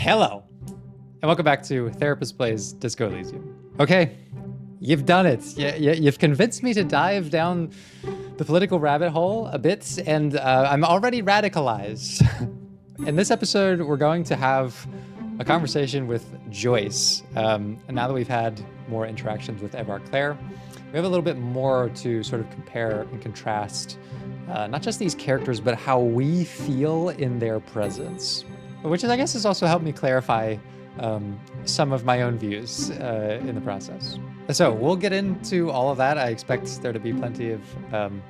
Hello, and welcome back to Therapist Plays Disco Elysium. Okay, you've done it. You've convinced me to dive down the political rabbit hole a bit, and I'm already radicalized. In this episode, we're going to have a conversation with Joyce. And now that we've had more interactions with Evrart Claire, we have a little bit more to sort of compare and contrast not just these characters, but how we feel in their presence. Which is, I guess, has also helped me clarify some of my own views in the process. So we'll get into all of that. I expect there to be plenty of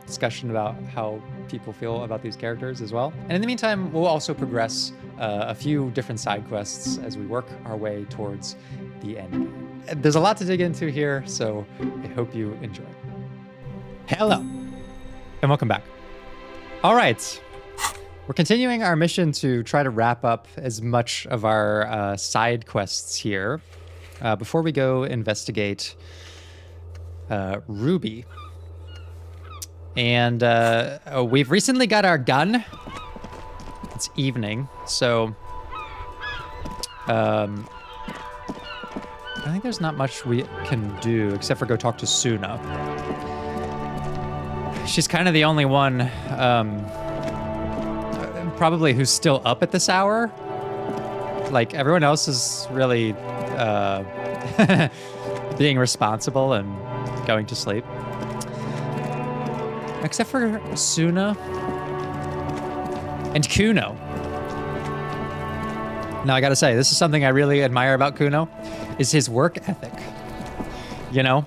discussion about how people feel about these characters as well. And in the meantime, we'll also progress a few different side quests as we work our way towards the end game. There's a lot to dig into here, so I hope you enjoy. Hello, and welcome back. All right. We're continuing our mission to try to wrap up as much of our side quests here before we go investigate Ruby. And we've recently got our gun. It's evening, so I think there's not much we can do except for go talk to Soona. She's kind of the only one probably who's still up at this hour. Like, everyone else is really being responsible and going to sleep. Except for Soona and Kuno. Now, I gotta say, this is something I really admire about Kuno, is his work ethic. You know?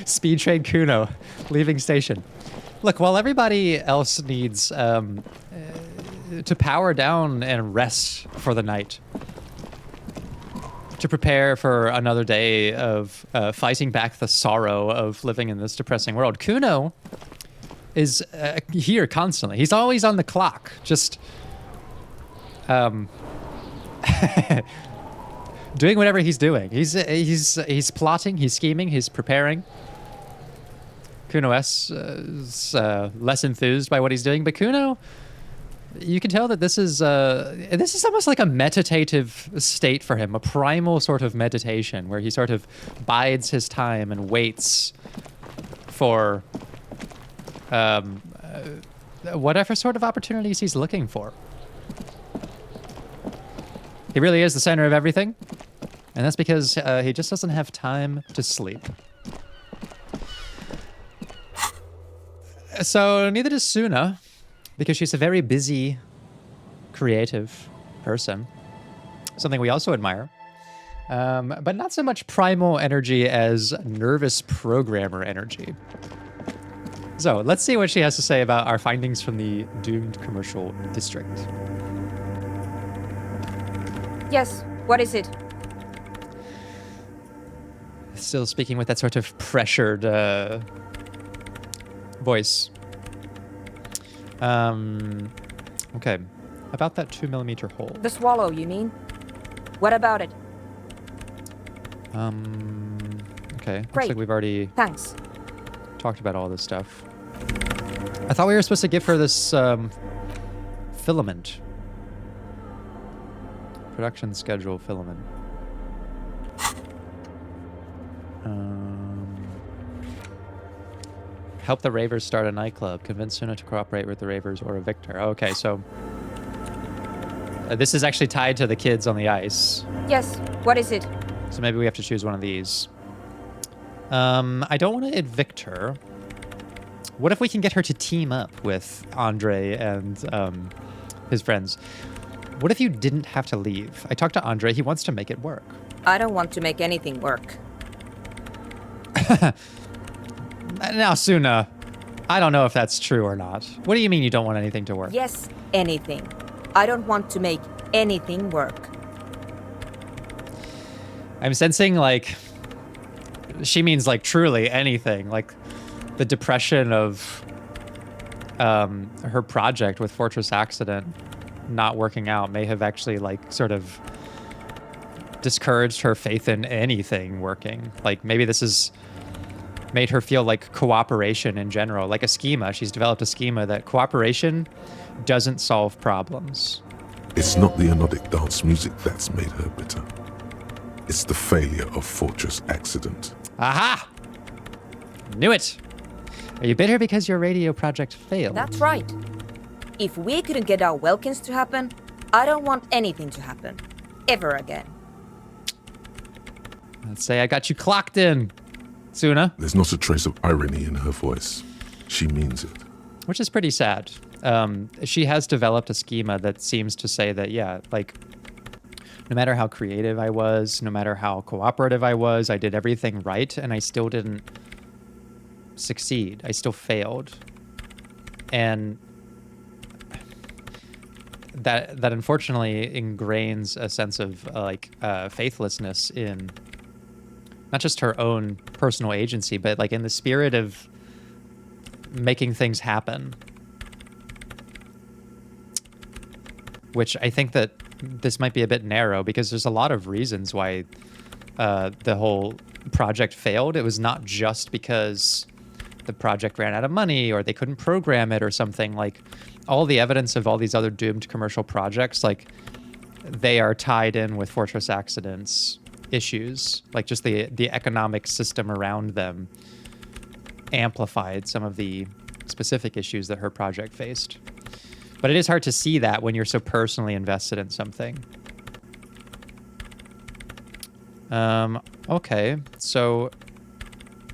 Speed trade Kuno, leaving station. Look, while everybody else needs to power down and rest for the night, to prepare for another day of fighting back the sorrow of living in this depressing world, Kuno is here constantly. He's always on the clock, just doing whatever he's doing. He's plotting, he's scheming, he's preparing. Kuno S is less enthused by what he's doing, but Kuno, you can tell that this is almost like a meditative state for him, a primal sort of meditation where he sort of bides his time and waits for whatever sort of opportunities he's looking for. He really is the center of everything, and that's because he just doesn't have time to sleep. So neither does Soona, because she's a very busy, creative person. Something we also admire. But not so much primal energy as nervous programmer energy. So let's see what she has to say about our findings from the doomed commercial district. Yes, what is it? Still speaking with that sort of pressured voice. Okay. About that 2mm hole. The swallow, you mean? What about it? Okay. Great. Looks like we've already Thanks. talked about all this stuff. I thought we were supposed to give her this filament. Production schedule filament. Help the Ravers start a nightclub. Convince Soona to cooperate with the Ravers or a victor. Okay, so this is actually tied to the kids on the ice. Yes, what is it? So maybe we have to choose one of these. I don't want to evict her. What if we can get her to team up with Andre and his friends? What if you didn't have to leave? I talked to Andre. He wants to make it work. I don't want to make anything work. Now, Soona, I don't know if that's true or not. What do you mean you don't want anything to work? Yes, anything. I don't want to make anything work. I'm sensing, like, she means, like, truly anything. Like, the depression of her project with Fortress Accident not working out may have actually, like, sort of discouraged her faith in anything working. Like, maybe this has made her feel like cooperation in general, like a schema. She's developed a schema that cooperation doesn't solve problems. It's not the anodic dance music that's made her bitter. It's the failure of Fortress Accident. Aha! Knew it! Are you bitter because your radio project failed? That's right. If we couldn't get our Welkins to happen, I don't want anything to happen. Ever again. Let's say I got you clocked in, Soona. There's not a trace of irony in her voice. She means it. Which is pretty sad. She has developed a schema that seems to say that, yeah, like, no matter how creative I was, no matter how cooperative I was, I did everything right, and I still didn't succeed. I still failed. And that unfortunately ingrains a sense of faithlessness in not just her own personal agency, but like in the spirit of making things happen. Which I think that this might be a bit narrow because there's a lot of reasons why the whole project failed. It was not just because the project ran out of money or they couldn't program it or something. Like all the evidence of all these other doomed commercial projects, like they are tied in with Fortress Accident's issues. Like just the economic system around them amplified some of the specific issues that her project faced. But it is hard to see that when you're so personally invested in something. Okay, so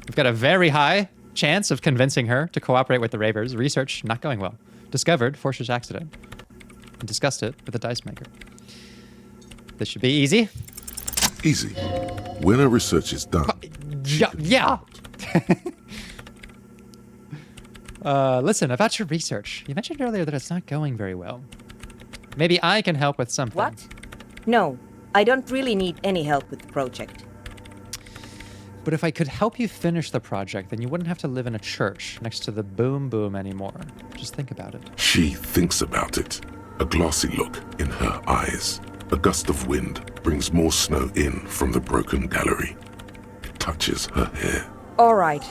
we've got a very high chance of convincing her to cooperate with the Ravers. Research not going well. Discovered Fortress Accident. And discussed it with the dice maker. This should be easy. Easy. When her research is done. Yeah. Listen, about your research. You mentioned earlier that it's not going very well. Maybe I can help with something. What? No, I don't really need any help with the project. But if I could help you finish the project, then you wouldn't have to live in a church next to the boom boom anymore. Just think about it. She thinks about it. A glassy look in her eyes. A gust of wind brings more snow in from the broken gallery. It touches her hair. All right.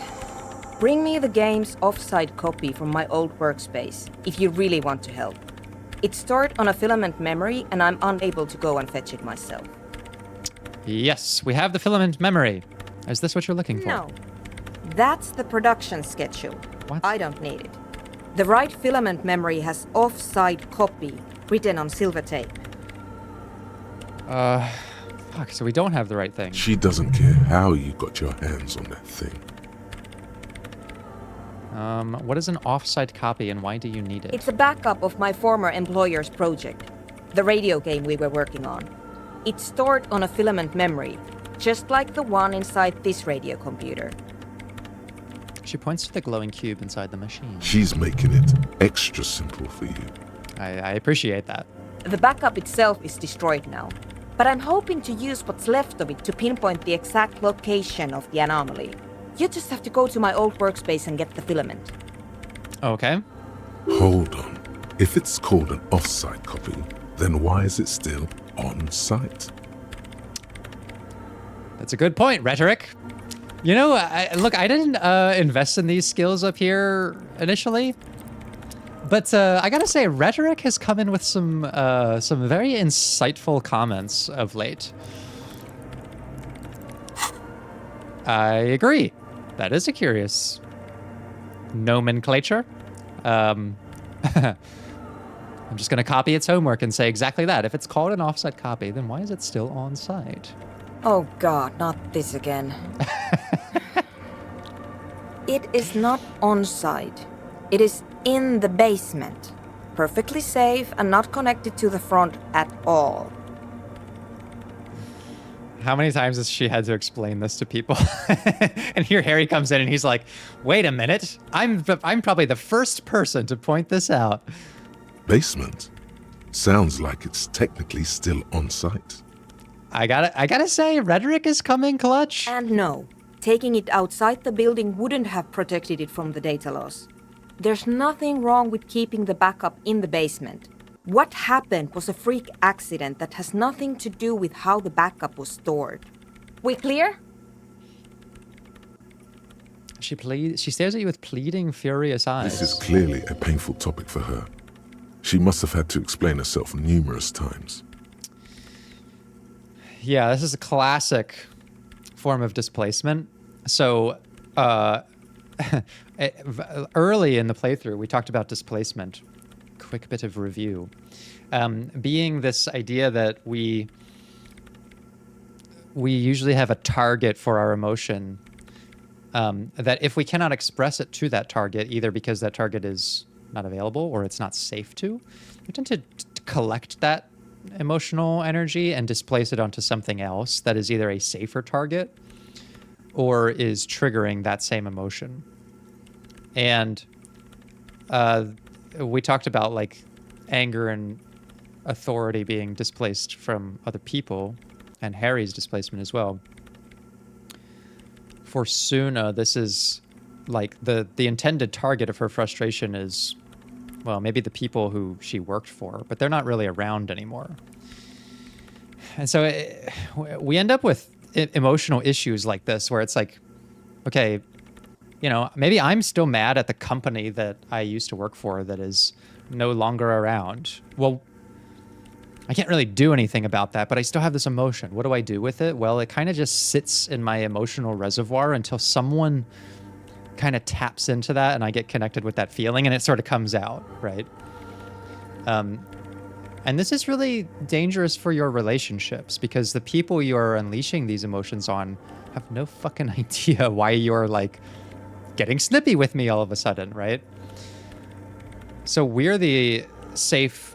Bring me the game's offsite copy from my old workspace, if you really want to help. It's stored on a filament memory, and I'm unable to go and fetch it myself. Yes, we have the filament memory. Is this what you're looking for? No. That's the production schedule. What? I don't need it. The right filament memory has offsite copy written on silver tape. Fuck, so we don't have the right thing. She doesn't care how you got your hands on that thing. What is an offsite copy and why do you need it? It's a backup of my former employer's project, the radio game we were working on. It's stored on a filament memory, just like the one inside this radio computer. She points to the glowing cube inside the machine. She's making it extra simple for you. I appreciate that. The backup itself is destroyed now, but I'm hoping to use what's left of it to pinpoint the exact location of the anomaly. You just have to go to my old workspace and get the filament. Okay. Hold on. If it's called an off-site copy, then why is it still on-site? That's a good point, Rhetoric. You know, look, I didn't invest in these skills up here initially, but I gotta say, Rhetoric has come in with some very insightful comments of late. I agree. That is a curious nomenclature. I'm just gonna copy its homework and say exactly that. If it's called an offsite copy, then why is it still on site? Oh god, not this again. It is not on site. It is in the basement. Perfectly safe and not connected to the front at all. How many times has she had to explain this to people? And here Harry comes in and he's like, wait a minute. I'm probably the first person to point this out. Basement? Sounds like it's technically still on site. I gotta say, Rhetoric is coming clutch. And no, taking it outside the building wouldn't have protected it from the data loss. There's nothing wrong with keeping the backup in the basement. What happened was a freak accident that has nothing to do with how the backup was stored. We clear? She stares at you with pleading, furious eyes. This is clearly a painful topic for her. She must have had to explain herself numerous times. Yeah, this is a classic form of displacement. So early in the playthrough, we talked about displacement. Quick bit of review. Being this idea that we usually have a target for our emotion, that if we cannot express it to that target, either because that target is not available or it's not safe to, we tend to collect that emotional energy and displace it onto something else that is either a safer target or is triggering that same emotion. And we talked about like anger and authority being displaced from other people, and Harry's displacement as well. For Soona, this is like the intended target of her frustration is, well, maybe the people who she worked for, but they're not really around anymore. And so we end up with emotional issues like this, where it's like, okay, you know, maybe I'm still mad at the company that I used to work for that is no longer around. Well, I can't really do anything about that, but I still have this emotion. What do I do with it? Well, it kind of just sits in my emotional reservoir until someone kind of taps into that and I get connected with that feeling and it sort of comes out, right? And this is really dangerous for your relationships because the people you're unleashing these emotions on have no fucking idea why you're like getting snippy with me all of a sudden, right? So we're the safe,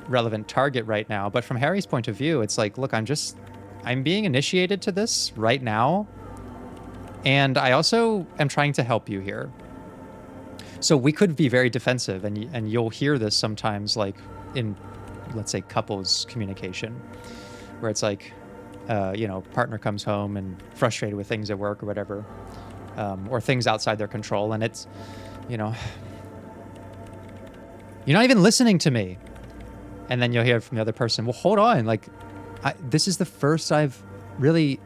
relevant target right now. But from Harry's point of view, it's like, look, I'm being initiated to this right now. And I also am trying to help you here. So we could be very defensive, and you'll hear this sometimes, like in, let's say, couples communication, where it's like, you know, partner comes home and frustrated with things at work or whatever, or things outside their control, and it's, you know, you're not even listening to me. And then you'll hear from the other person, well, hold on, like, this is the first I've really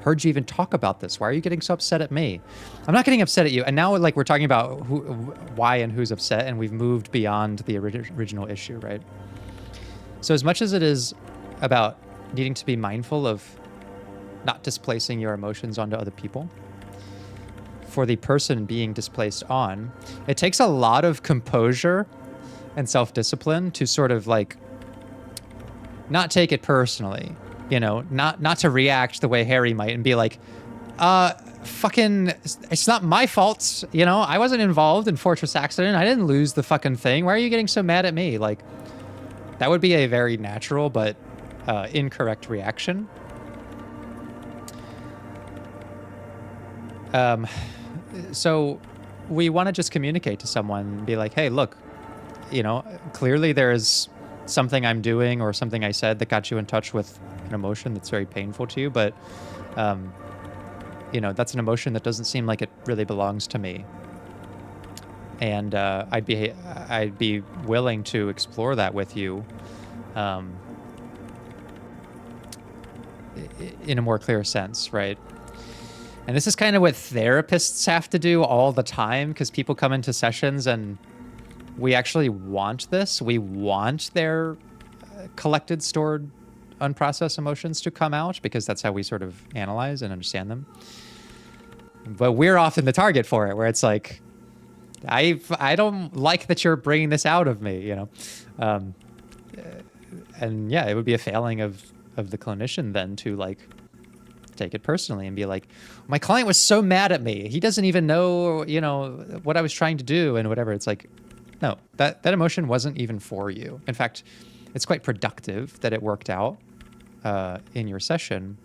heard you even talk about this. Why are you getting so upset at me? I'm not getting upset at you. And now, like, we're talking about why and who's upset, and we've moved beyond the original issue, right? So as much as it is about needing to be mindful of not displacing your emotions onto other people, for the person being displaced on, it takes a lot of composure and self-discipline to sort of like not take it personally, you know, not to react the way Harry might and be like, fucking, it's not my fault, you know, I wasn't involved in Fortress accident, I didn't lose the fucking thing, why are you getting so mad at me? Like, that would be a very natural but incorrect reaction. So we want to just communicate to someone and be like, hey, look, you know, clearly there's something I'm doing or something I said that got you in touch with an emotion that's very painful to you, but, you know, that's an emotion that doesn't seem like it really belongs to me. And I'd be willing to explore that with you in a more clear sense, right? And this is kind of what therapists have to do all the time, because people come into sessions and we actually want this. We want their collected, stored, unprocessed emotions to come out, because that's how we sort of analyze and understand them. But we're often the target for it, where it's like, I don't like that you're bringing this out of me, you know? And yeah, it would be a failing of the clinician then to like take it personally and be like, my client was so mad at me. He doesn't even know, you know, what I was trying to do and whatever. It's like, no, that emotion wasn't even for you. In fact, it's quite productive that it worked out in your session.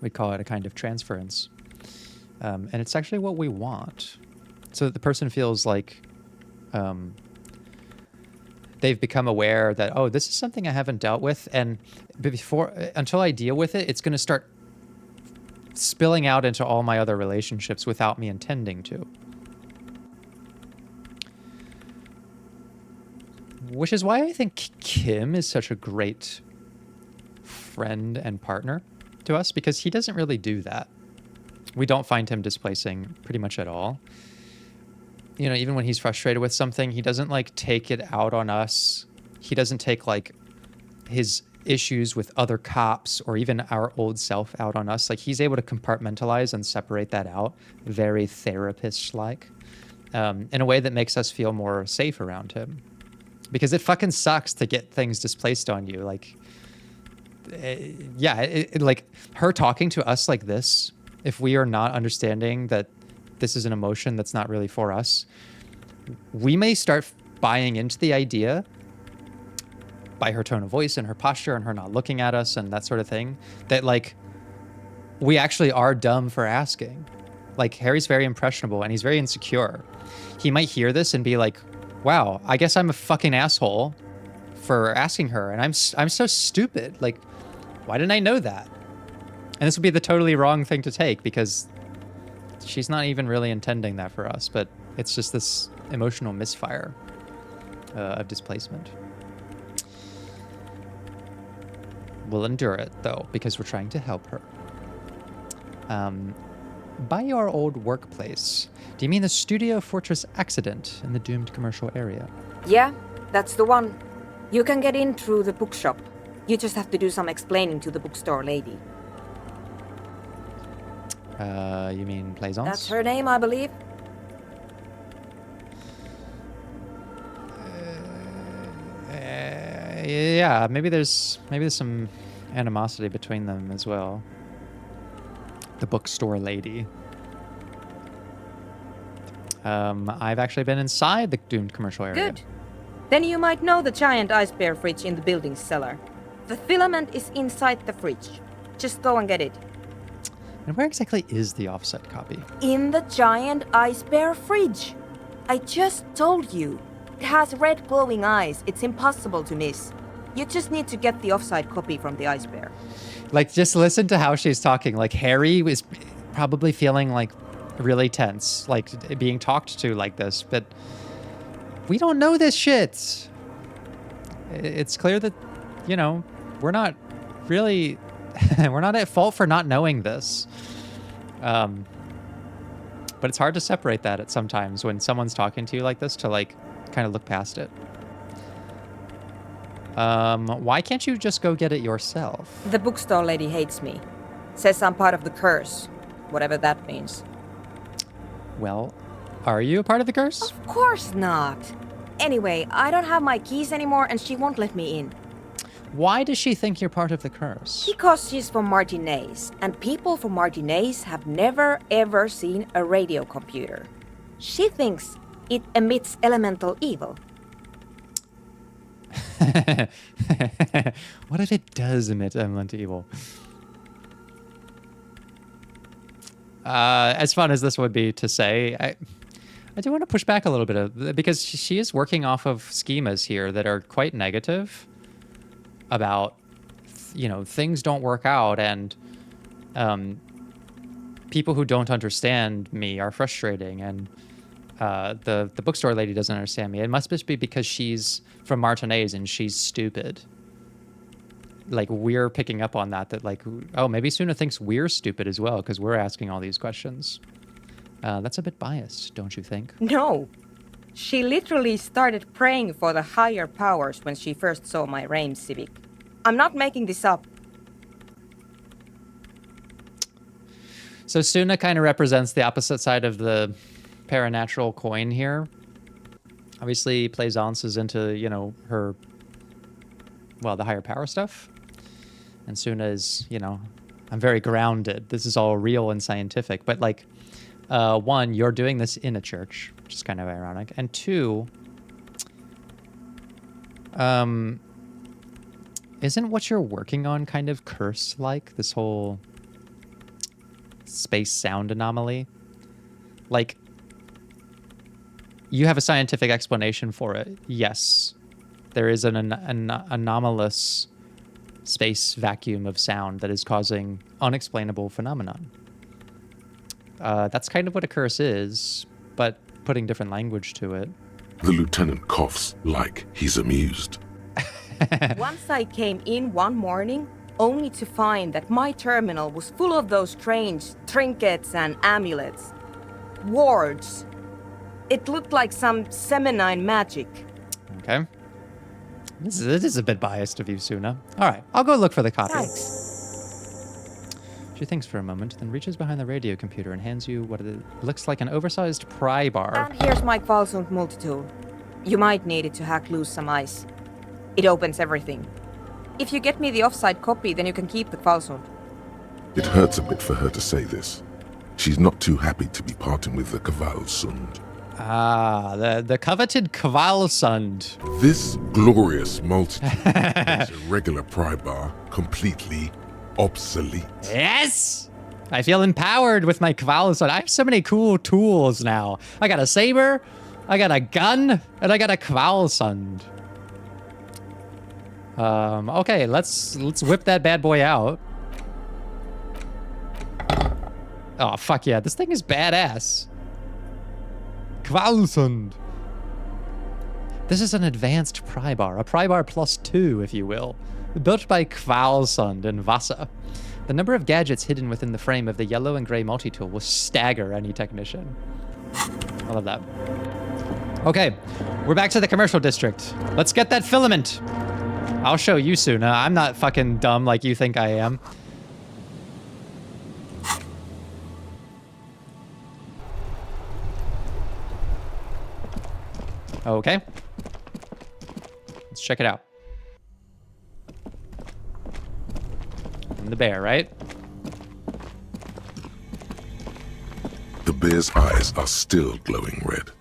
We call it a kind of transference. And it's actually what we want. So that the person feels like they've become aware that, oh, this is something I haven't dealt with. And until I deal with it, it's going to start spilling out into all my other relationships without me intending to. Which is why I think Kim is such a great friend and partner to us, because he doesn't really do that. We don't find him displacing pretty much at all. you know, even when he's frustrated with something, he doesn't like take it out on us. He doesn't take like his issues with other cops or even our old self out on us. Like he's able to compartmentalize and separate that out very therapist-like, in a way that makes us feel more safe around him. Because it fucking sucks to get things displaced on you. Like, like her talking to us like this, if we are not understanding that this is an emotion that's not really for us, we may start buying into the idea by her tone of voice and her posture and her not looking at us and that sort of thing, that like we actually are dumb for asking. Like Harry's very impressionable and he's very insecure. He might hear this and be like, wow, I guess I'm a fucking asshole for asking her, and I'm so stupid. Like, why didn't I know that? And this would be the totally wrong thing to take, because she's not even really intending that for us, but it's just this emotional misfire of displacement. We'll endure it, though, because we're trying to help her. By your old workplace, do you mean the Studio Fortress accident in the doomed commercial area? Yeah, that's the one. You can get in through the bookshop. You just have to do some explaining to the bookstore lady. You mean Plaisance? That's her name, I believe. Yeah, maybe there's some animosity between them as well. The bookstore lady. I've actually been inside the doomed commercial area. Good. Then you might know the giant ice bear fridge in the building's cellar. The filament is inside the fridge. Just go and get it. And where exactly is the offset copy? In the giant ice bear fridge. I just told you. It has red glowing eyes. It's impossible to miss. You just need to get the offside copy from the ice bear. Like, just listen to how she's talking. Like, Harry was probably feeling like really tense, like being talked to like this, but we don't know this shit. It's clear that, you know, we're not really, we're not at fault for not knowing this. But it's hard to separate that at sometimes when someone's talking to you like this, to like kind of look past it. Why can't you just go get it yourself? The bookstore lady hates me. Says I'm part of the curse. Whatever that means. Well, are you a part of the curse? Of course not. Anyway, I don't have my keys anymore and she won't let me in. Why does she think you're part of the curse? Because she's from Martinez, and people from Martinez have never ever seen a radio computer. She thinks it emits elemental evil. What if it does emit elemental evil? As fun as this would be to say, I do want to push back a little bit, because she is working off of schemas here that are quite negative about, you know, things don't work out, and people who don't understand me are frustrating, and the bookstore lady doesn't understand me. It must just be because she's from Martinez and she's stupid. Like, we're picking up on that like, oh, maybe Soona thinks we're stupid as well because we're asking all these questions. That's a bit biased, don't you think? No. She literally started praying for the higher powers when she first saw my Reims Civic. I'm not making this up. So Soona kind of represents the opposite side of the paranatural coin here. Obviously, Plaisance is into, you know, her, well, the higher power stuff. And Soona is, you know, I'm very grounded. This is all real and scientific. But, like, one, you're doing this in a church, which is kind of ironic. And two, isn't what you're working on kind of curse-like? This whole space sound anomaly? Like, you have a scientific explanation for it. Yes, there is an anomalous space vacuum of sound that is causing unexplainable phenomenon. That's kind of what a curse is, but putting different language to it. The lieutenant coughs like he's amused. Once I came in one morning, only to find that my terminal was full of those strange trinkets and amulets. Wards. It looked like some Semenine magic. Okay. This is a bit biased of you, Soona. All right, I'll go look for the copy. Thanks. She thinks for a moment, then reaches behind the radio computer and hands you what it looks like an oversized pry bar. And here's my Kvalsund multi-tool. You might need it to hack loose some ice. It opens everything. If you get me the offside copy, then you can keep the Kvalsund. It hurts a bit for her to say this. She's not too happy to be parting with the Kvalsund. Ah, the coveted Kvalsund. This glorious multitude is a regular pry bar completely obsolete. Yes! I feel empowered with my Kvalsund. I have so many cool tools now. I got a saber, I got a gun, and I got a Kvalsund. Okay, let's whip that bad boy out. Oh, fuck yeah. This thing is badass. Kvalsund. This is an advanced pry bar. A pry bar +2, if you will. Built by Kvalsund and Vasa. The number of gadgets hidden within the frame of the yellow and gray multi-tool will stagger any technician. I love that. Okay, we're back to the commercial district. Let's get that filament. I'll show you, Soona. I'm not fucking dumb like you think I am. Okay. Let's check it out. And the bear, right? The bear's eyes are still glowing red,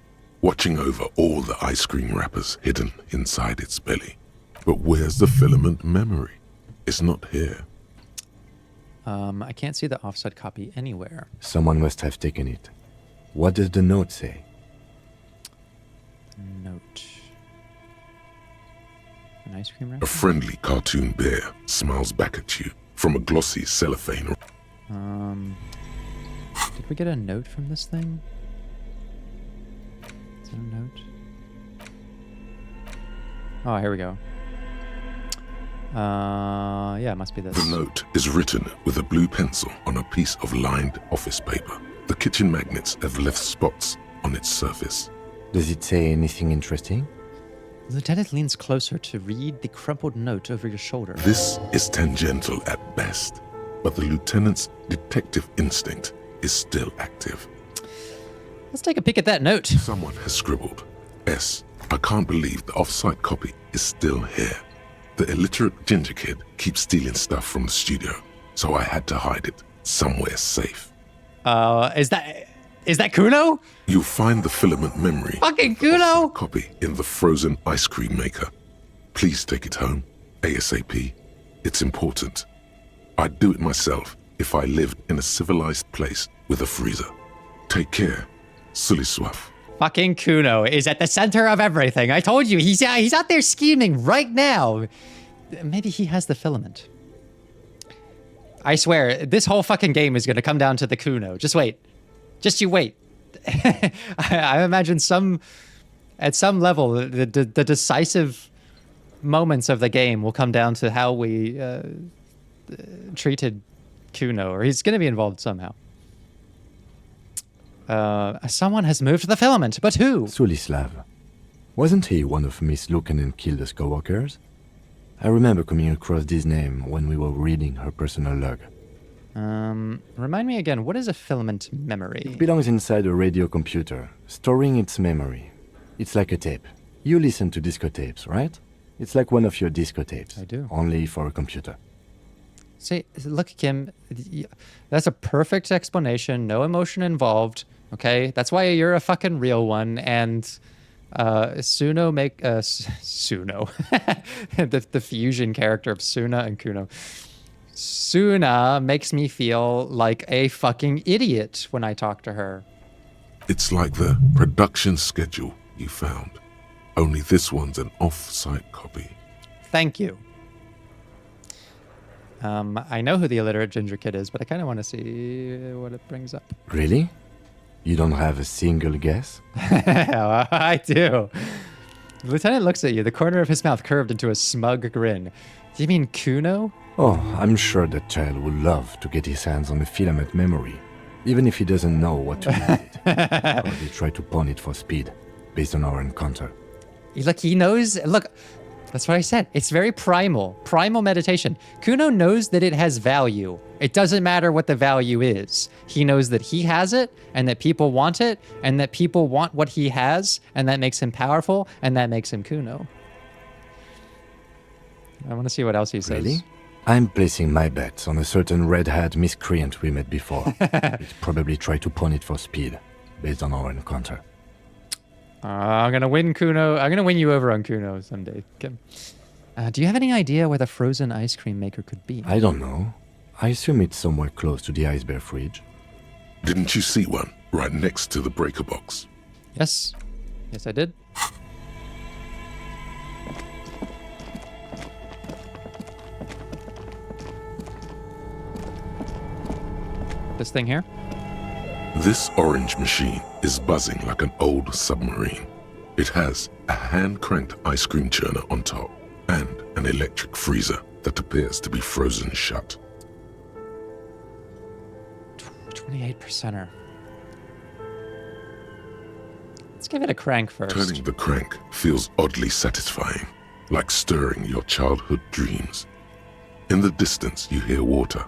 watching over all the ice cream wrappers hidden inside its belly. But where's the filament memory? It's not here. I can't see the offset copy anywhere. Someone must have taken it. What does the note say? Note. An ice cream A wrapper? friendly cartoon bear smiles back at you from a glossy cellophane. Did we get a note from this thing? Is that a note? Oh, here we go. Yeah, it must be this. The note is written with a blue pencil on a piece of lined office paper. The kitchen magnets have left spots on its surface. Does it say anything interesting? The lieutenant leans closer to read the crumpled note over your shoulder. This is tangential at best, but the lieutenant's detective instinct is still active. Let's take a peek at that note. Someone has scribbled, S. I can't believe the off-site copy is still here. The illiterate ginger kid keeps stealing stuff from the studio, so I had to hide it somewhere safe. Is that Kuno? You'll find the filament memory. Fucking Kuno! Copy in the frozen ice cream maker. Please take it home, ASAP. It's important. I'd do it myself if I lived in a civilized place with a freezer. Take care, Suliswaf. Fucking Kuno is at the center of everything. I told you, he's out there scheming right now. Maybe he has the filament. I swear, this whole fucking game is gonna come down to the Kuno. Just wait. Just you wait. I imagine at some level, the decisive moments of the game will come down to how we treated Kuno, or he's gonna be involved somehow. Someone has moved the filament, but who? Sulislav. Wasn't he one of Miss Lukanen's co-workers? I remember coming across this name when we were reading her personal log. Remind me again, what is a filament memory? It belongs inside a radio computer, storing its memory. It's like a tape. You listen to disco tapes, right? It's like one of your disco tapes. I do. Only for a computer. See, look, Kim, that's a perfect explanation. No emotion involved. Okay, that's why you're a fucking real one. And Suno Suno, the fusion character of Soona and Kuno. Soona makes me feel like a fucking idiot when I talk to her. It's like the production schedule you found. Only this one's an off-site copy. Thank you. I know who the illiterate ginger kid is, but I kind of want to see what it brings up. Really? You don't have a single guess? I do. The lieutenant looks at you, the corner of his mouth curved into a smug grin. Do you mean Kuno? Oh, I'm sure that child would love to get his hands on the filament memory. Even if he doesn't know what to do with it, he'll probably try to pawn it for speed, based on our encounter. Look, he knows. Look, that's what I said. It's very primal. Primal meditation. Kuno knows that it has value. It doesn't matter what the value is. He knows that he has it, and that people want it, and that people want what he has, and that makes him powerful, and that makes him Kuno. I want to see what else he says. Really? I'm placing my bets on a certain red-hat miscreant we met before. He'd probably try to pawn it for speed, based on our encounter. I'm gonna win Kuno. I'm gonna win you over on Kuno someday, Kim. Do you have any idea where the frozen ice cream maker could be? I don't know. I assume it's somewhere close to the ice bear fridge. Didn't you see one right next to the breaker box? Yes. Yes, I did. This thing here? This orange machine is buzzing like an old submarine. It has a hand-cranked ice cream churner on top and an electric freezer that appears to be frozen shut. 28%er. Let's give it a crank first. Turning the crank feels oddly satisfying, like stirring your childhood dreams. In the distance, you hear water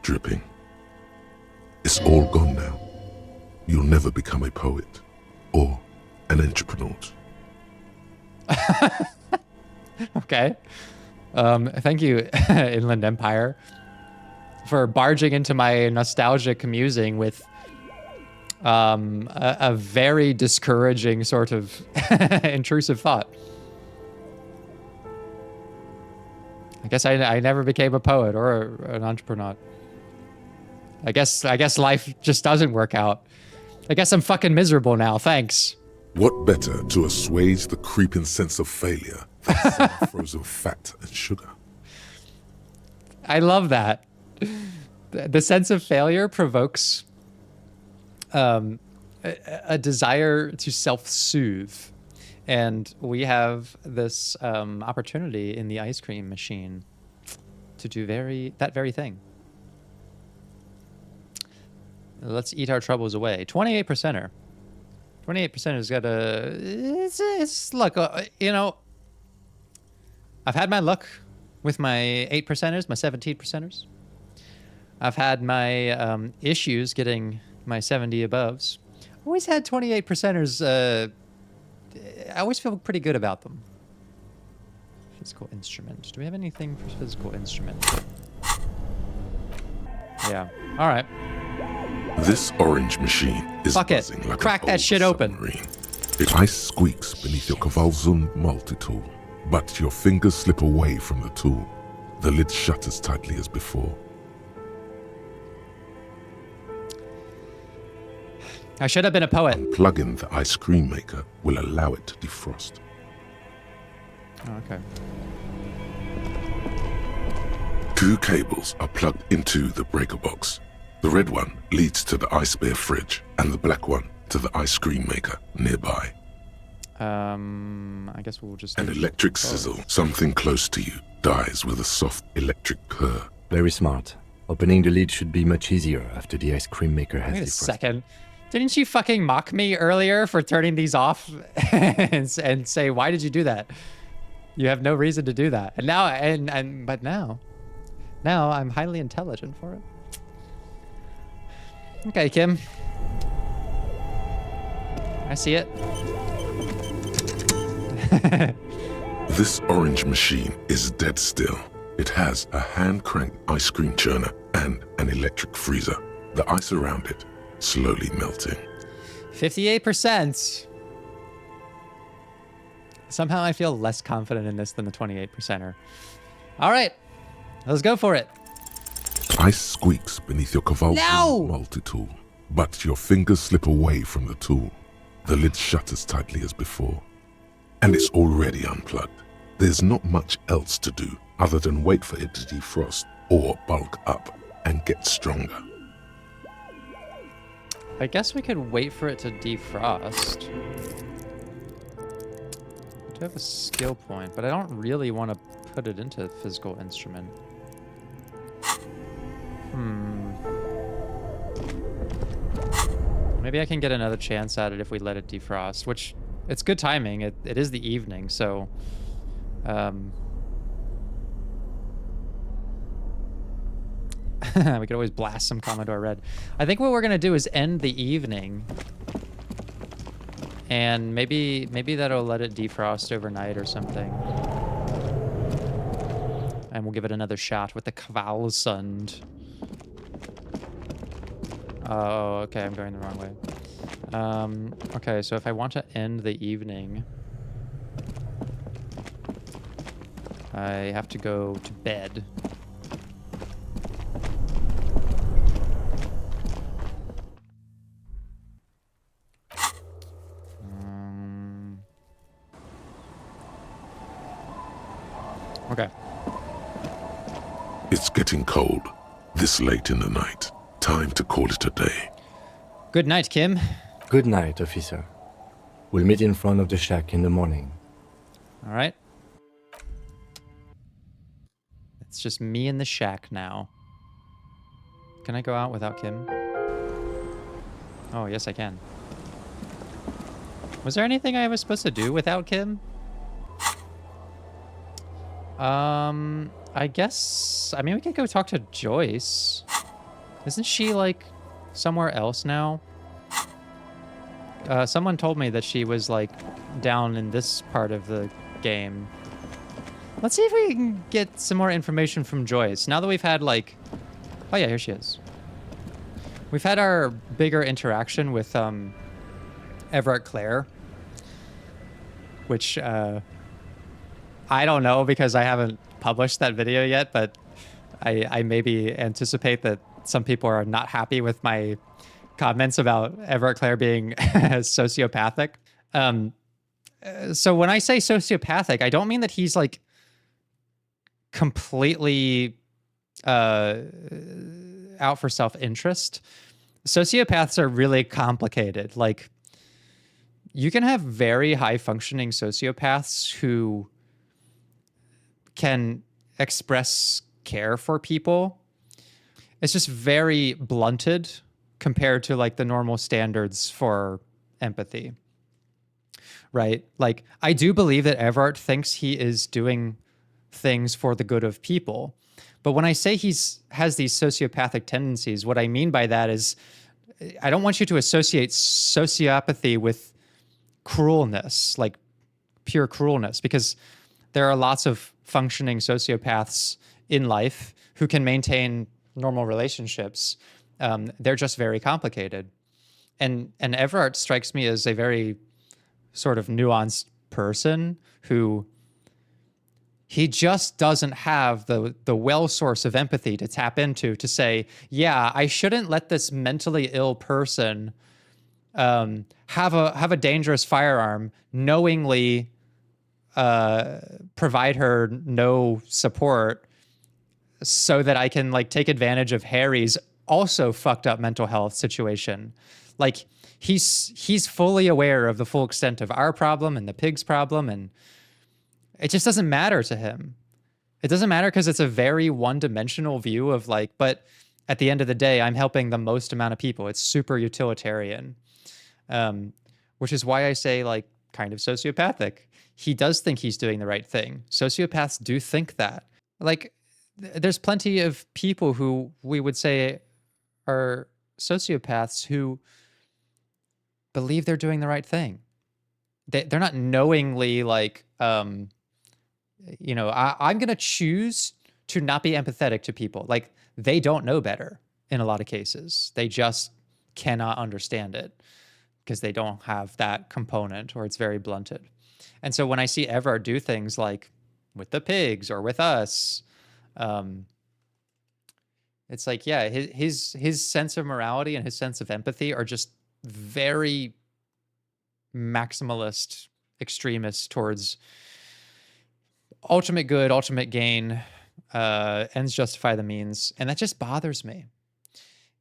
dripping. It's all gone now. You'll never become a poet or an entrepreneur. Okay. Thank you, Inland Empire, for barging into my nostalgic musing with a very discouraging sort of intrusive thought. I guess I never became a poet or an entrepreneur. I guess life just doesn't work out. I guess I'm fucking miserable now, thanks. What better to assuage the creeping sense of failure than some frozen fat and sugar? I love that. The sense of failure provokes a desire to self-soothe. And we have this opportunity in the ice cream machine to do that very thing. Let's eat our troubles away. 28%er. 28%er's got a... It's look, you know, I've had my luck with my 8%ers, my 17%ers. I've had my issues getting my 70 aboves. Always had 28%ers. I always feel pretty good about them. Physical instrument. Do we have anything for physical instrument? Yeah. All right. This orange machine is Fuck it. buzzing like Crack an that old shit open. submarine. It ice squeaks beneath your Kavalzund multi-tool, but your fingers slip away from the tool. The lid shutters tightly as before. I should have been a poet. Unplugging the ice cream maker will allow it to defrost. Oh, okay. 2 cables are plugged into the breaker box. The red one leads to the ice bear fridge, and the black one to the ice cream maker nearby. I guess we'll just... An electric sizzle, something close to you, dies with a soft electric purr. Very smart. Opening the lid should be much easier after the ice cream maker has Wait a defrosted. second. Didn't you fucking mock me earlier for turning these off and say, why did you do that? You have no reason to do that. And now, but now I'm highly intelligent for it. Okay, Kim. I see it. This orange machine is dead still. It has a hand-cranked ice cream churner and an electric freezer. The ice around it slowly melting. 58%. Somehow I feel less confident in this than the 28%er. All right, let's go for it. Ice squeaks beneath your Kavalzund multi-tool, but your fingers slip away from the tool. The lid shutters tightly as before, and it's already unplugged. There's not much else to do other than wait for it to defrost or bulk up and get stronger. I guess we could wait for it to defrost. I do have a skill point, but I don't really want to put it into physical instrument. Maybe I can get another chance at it if we let it defrost, which it's good timing. It is the evening, so we could always blast some Commodore Red. I think what we're gonna do is end the evening, and maybe that'll let it defrost overnight or something. And we'll give it another shot with the Kvalsund. Oh, okay, I'm going the wrong way. Okay, so if I want to end the evening, I have to go to bed. Okay. It's getting cold, this late in the night. Time to call it a day. Good night, Kim. Good night, officer. We'll meet in front of the shack in the morning. All right. It's just me in the shack now. Can I go out without Kim? Oh, yes, I can. Was there anything I was supposed to do without Kim? I guess... I mean, we could go talk to Joyce. Isn't she, like, somewhere else now? Someone told me that she was, like, down in this part of the game. Let's see if we can get some more information from Joyce. Now that we've had, like... Oh, yeah, here she is. We've had our bigger interaction with, Evrart Claire. Which, I don't know because I haven't published that video yet, but I maybe anticipate that some people are not happy with my comments about Evrart Claire being sociopathic. So when I say sociopathic, I don't mean that he's like completely out for self-interest. Sociopaths are really complicated. Like, you can have very high-functioning sociopaths who can express care for people. It's just very blunted compared to like the normal standards for empathy, right? Like, I do believe that Evrart thinks he is doing things for the good of people. But when I say has these sociopathic tendencies, what I mean by that is I don't want you to associate sociopathy with cruelness, like pure cruelness, because there are lots of functioning sociopaths in life who can maintain normal relationships. They're just very complicated. And Evrart strikes me as a very sort of nuanced person who he just doesn't have the well source of empathy to tap into to say, yeah, I shouldn't let this mentally ill person have a dangerous firearm, knowingly provide her no support so that I can like take advantage of Harry's also fucked up mental health situation. Like, he's fully aware of the full extent of our problem and the pig's problem, and it just doesn't matter to him. It doesn't matter because it's a very one-dimensional view of like, but at the end of the day, I'm helping the most amount of people. It's super utilitarian, which is why I say like kind of sociopathic. He does think he's doing the right thing. Sociopaths do think that. Like, there's plenty of people who we would say are sociopaths who believe they're doing the right thing. They're not knowingly like, I'm going to choose to not be empathetic to people. Like, they don't know better in a lot of cases. They just cannot understand it because they don't have that component, or it's very blunted. And so when I see Evrart do things like with the pigs or with us, it's like, yeah, his sense of morality and his sense of empathy are just very maximalist, extremist towards ultimate good, ultimate gain, ends justify the means. And that just bothers me.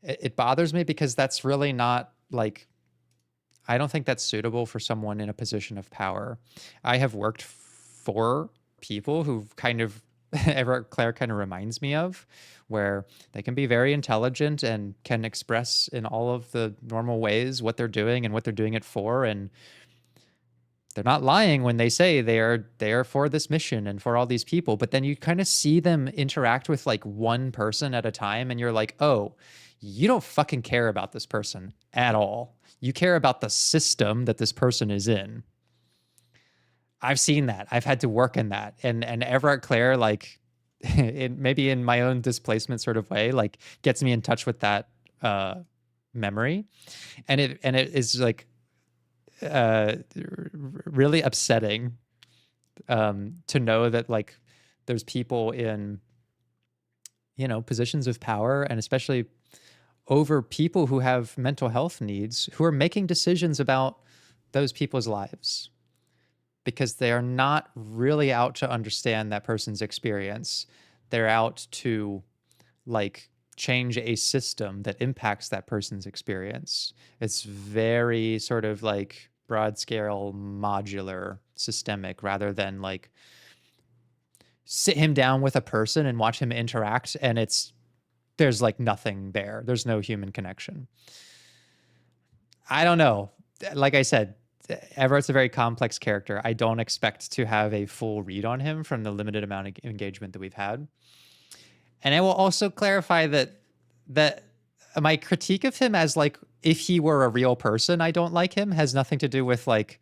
It bothers me because that's really not like, I don't think that's suitable for someone in a position of power. I have worked for people who've kind of Evrart Claire kind of reminds me of, where they can be very intelligent and can express in all of the normal ways what they're doing and what they're doing it for, and they're not lying when they say they are for this mission and for all these people. But then you kind of see them interact with like one person at a time, and you're like, oh, you don't fucking care about this person at all. You care about the system that this person is in. I've seen that. I've had to work in that. And Evrart Claire, like, maybe in my own displacement sort of way, like gets me in touch with that memory. And it is like really upsetting to know that like there's people in, you know, positions of power, and especially over people who have mental health needs, who are making decisions about those people's lives, because they are not really out to understand that person's experience. They're out to like change a system that impacts that person's experience. It's very sort of like broad scale, modular, systemic, rather than like sit him down with a person and watch him interact, and there's like nothing there. There's no human connection. I don't know. Like I said, Everett's a very complex character. I don't expect to have a full read on him from the limited amount of engagement that we've had. And I will also clarify that my critique of him as like, if he were a real person, I don't like him, has nothing to do with like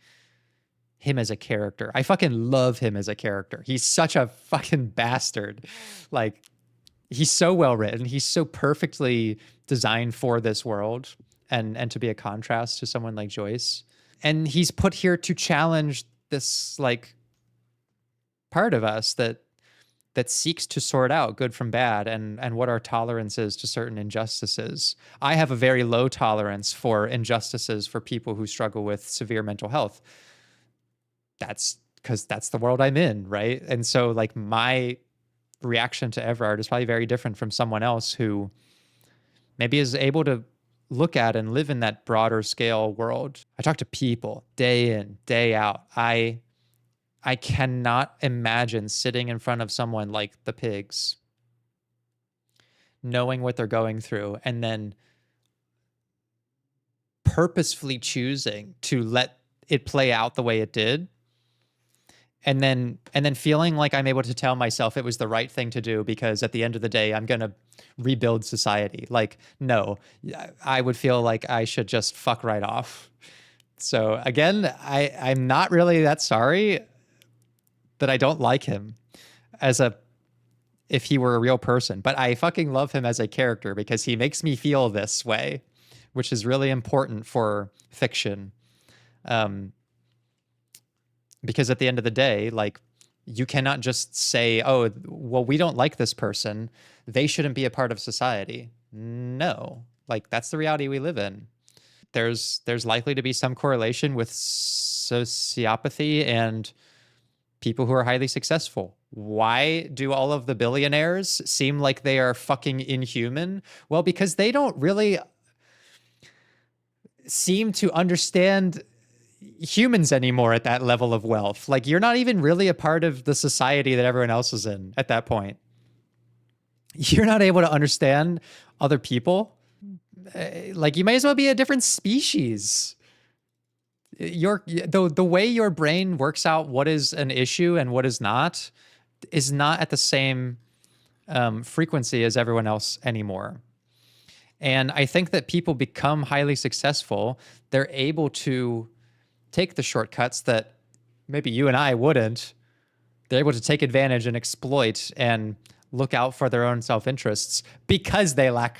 him as a character. I fucking love him as a character. He's such a fucking bastard. Like, he's so well written. He's so perfectly designed for this world, and to be a contrast to someone like Joyce. And he's put here to challenge this like part of us that seeks to sort out good from bad, and what our tolerance is to certain injustices. I have a very low tolerance for injustices for people who struggle with severe mental health. That's because that's the world I'm in, right? And so like my reaction to Evrart is probably very different from someone else who maybe is able to look at and live in that broader scale world. I talk to people day in, day out. I cannot imagine sitting in front of someone like the pigs, knowing what they're going through, and then purposefully choosing to let it play out the way it did. And then feeling like I'm able to tell myself it was the right thing to do because at the end of the day, I'm going to rebuild society. Like, no, I would feel like I should just fuck right off. So again, I'm not really that sorry that I don't like him if he were a real person, but I fucking love him as a character because he makes me feel this way, which is really important for fiction. Because at the end of the day, like, you cannot just say, oh, well, we don't like this person, they shouldn't be a part of society. No, like, that's the reality we live in. There's likely to be some correlation with sociopathy and people who are highly successful. Why do all of the billionaires seem like they are fucking inhuman? Well, because they don't really seem to understand humans anymore at that level of wealth. Like, you're not even really a part of the society that everyone else is in at that point. You're not able to understand other people. Like, you may as well be a different species. The way your brain works out what is an issue and what is not at the same frequency as everyone else anymore. And I think that people become highly successful. They're able to take the shortcuts that maybe you and I wouldn't. They're able to take advantage and exploit and look out for their own self-interests because they lack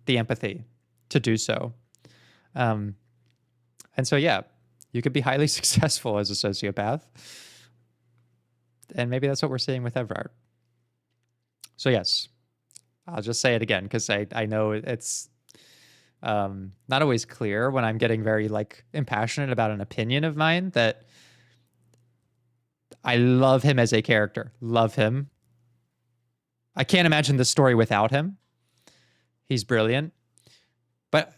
the empathy to do so. And so, yeah, you could be highly successful as a sociopath. And maybe that's what we're seeing with Evrart. So, yes, I'll just say it again because I know it's not always clear when I'm getting very like impassionate about an opinion of mine that I love him as a character. Love him. I can't imagine the story without him. He's brilliant. But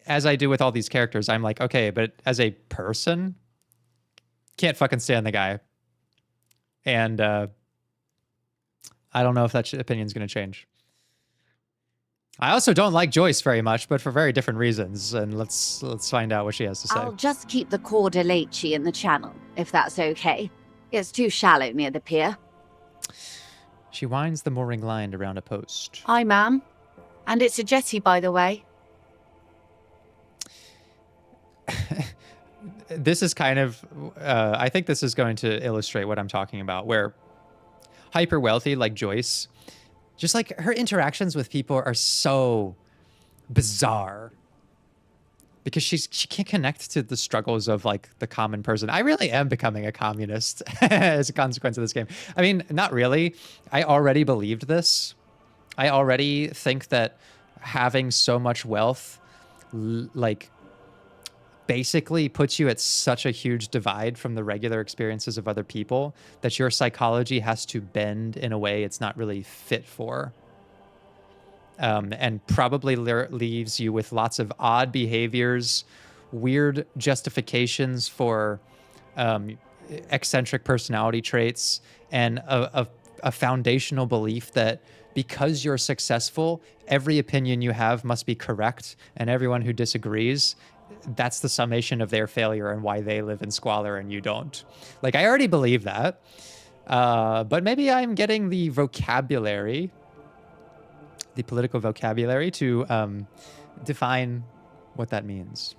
as I do with all these characters, I'm like, okay, but as a person, can't fucking stand the guy. And I don't know if that opinion's going to change. I also don't like Joyce very much, but for very different reasons. And let's find out what she has to say. I'll just keep the Cordelechi in the channel, if that's okay. It's too shallow near the pier. She winds the mooring line around a post. Hi, ma'am. And it's a jetty, by the way. This is kind of, I think this is going to illustrate what I'm talking about, where hyper wealthy like Joyce, just like her interactions with people are so bizarre because she can't connect to the struggles of like the common person. I really am becoming a communist as a consequence of this game. I mean, not really. I already believed this. I already think that having so much wealth, like, basically puts you at such a huge divide from the regular experiences of other people that your psychology has to bend in a way it's not really fit for. And probably leaves you with lots of odd behaviors, weird justifications for eccentric personality traits, and a foundational belief that because you're successful, every opinion you have must be correct, and everyone who disagrees, that's the summation of their failure and why they live in squalor and you don't. Like, I already believe that, but maybe I'm getting the vocabulary, the political vocabulary, to define what that means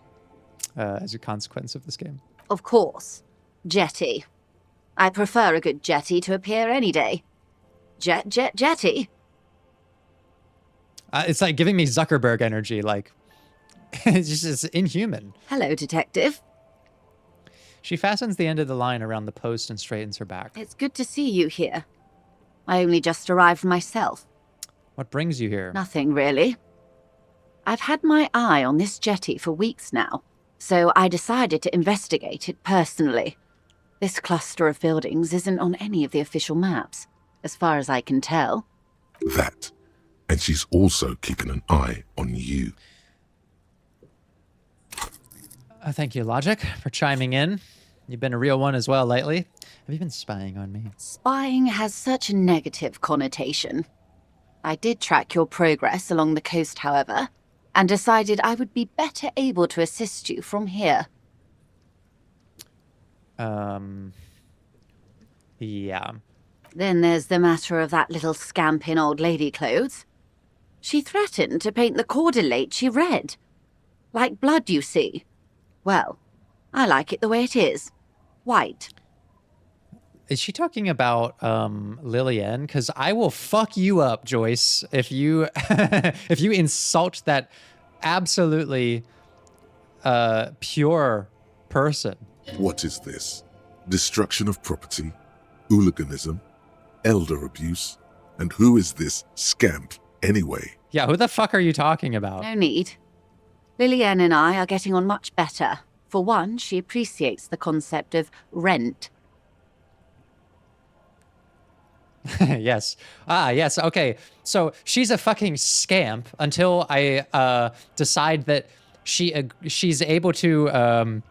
as a consequence of this game. Of course. Jetty. I prefer a good jetty to a pier any day. Jetty? It's like giving me Zuckerberg energy, like, it's inhuman. Hello, detective. She fastens the end of the line around the post and straightens her back. It's good to see you here. I only just arrived myself. What brings you here? Nothing, really. I've had my eye on this jetty for weeks now, so I decided to investigate it personally. This cluster of buildings isn't on any of the official maps, as far as I can tell. That. And she's also keeping an eye on you. Thank you, Logic, for chiming in. You've been a real one as well lately. Have you been spying on me? Spying has such a negative connotation. I did track your progress along the coast, however, and decided I would be better able to assist you from here. Yeah. Then there's the matter of that little scamp in old lady clothes. She threatened to paint the Cordelechi red. Like blood, you see. Well, I like it the way it is. White. Is she talking about Lillian? Because I will fuck you up, Joyce, if you if you insult that absolutely pure person. What is this? Destruction of property, hooliganism, elder abuse, and who is this scamp anyway? Yeah, who the fuck are you talking about? No need. Lillian and I are getting on much better. For one, she appreciates the concept of rent. Yes. Yes. Okay. So she's a fucking scamp until I decide that she's able to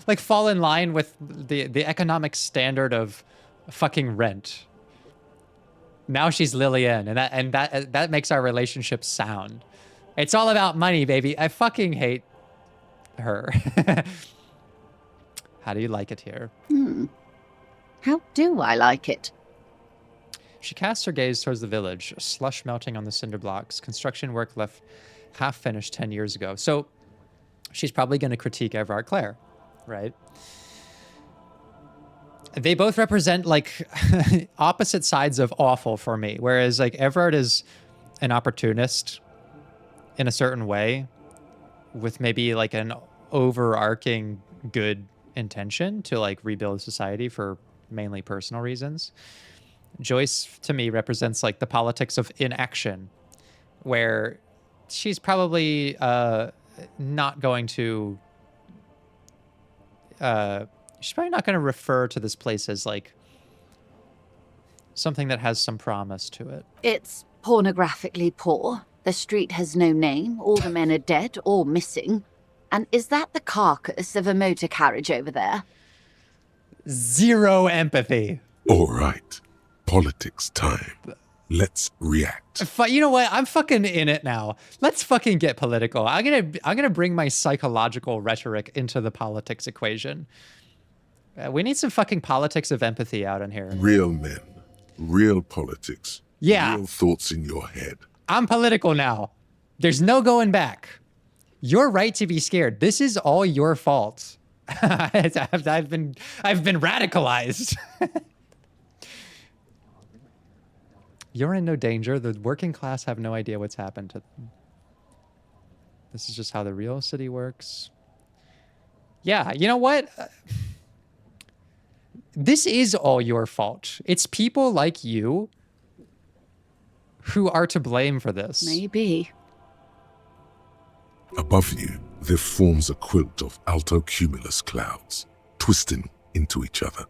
like fall in line with the economic standard of fucking rent. Now she's Lillian, and that makes our relationship sound. It's all about money, baby. I fucking hate her. How do you like it here? How do I like it? She casts her gaze towards the village, slush melting on the cinder blocks, construction work left half finished 10 years ago. So she's probably going to critique Evrart Claire, right? They both represent like opposite sides of awful for me. Whereas like Evrart is an opportunist in a certain way with maybe like an overarching good intention to like rebuild society for mainly personal reasons. Joyce to me represents like the politics of inaction, where she's probably not going to she's probably not going to refer to this place as like something that has some promise to it. It's pornographically poor. The street has no name. All the men are dead or missing. And is that the carcass of a motor carriage over there? Zero empathy. All right. politics time. Let's react. You know what? I'm fucking in it now. Let's fucking get political. I'm gonna bring my psychological rhetoric into the politics equation. We need some fucking politics of empathy out in here. Real men, real politics. Yeah. Real thoughts in your head. I'm political now. There's no going back. You're right to be scared. This is all your fault. I've been radicalized. You're in no danger. The working class have no idea what's happened to them. This is just how the real city works. Yeah, you know what? This is all your fault. It's people like you who are to blame for this. Maybe. Above you, there forms a quilt of altocumulus clouds, twisting into each other.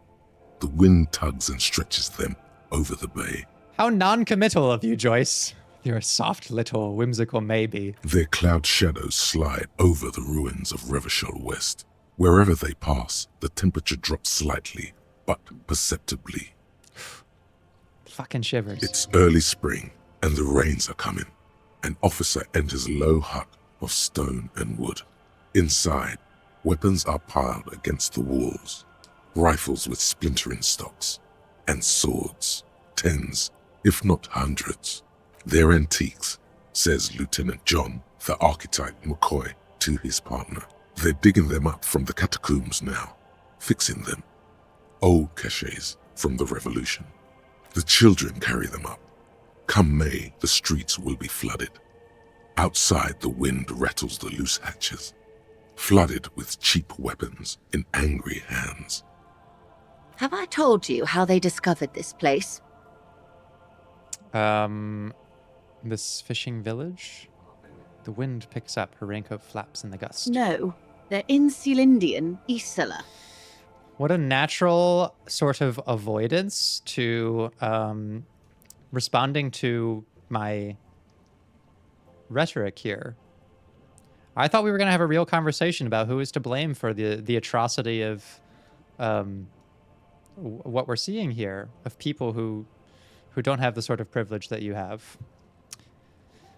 The wind tugs and stretches them over the bay. How non-committal of you, Joyce. You're a soft little whimsical maybe. Their cloud shadows slide over the ruins of Revachol West. Wherever they pass, the temperature drops slightly, but perceptibly. Fucking shivers. It's early spring, and the rains are coming. An officer enters a low hut of stone and wood. Inside, weapons are piled against the walls. Rifles with splintering stocks, and swords, tens, if not hundreds. They're antiques, says Lieutenant John, the archetype McCoy, to his partner. They're digging them up from the catacombs now, fixing them. Old caches from the revolution. The children carry them up. Come May, the streets will be flooded. Outside, the wind rattles the loose hatches, flooded with cheap weapons in angry hands. Have I told you how they discovered this place? This fishing village? The wind picks up, her raincoat flaps in the gust. No, they're in Sealindian, Isala. What a natural sort of avoidance to responding to my rhetoric here. I thought we were going to have a real conversation about who is to blame for the atrocity of what we're seeing here, of people who don't have the sort of privilege that you have.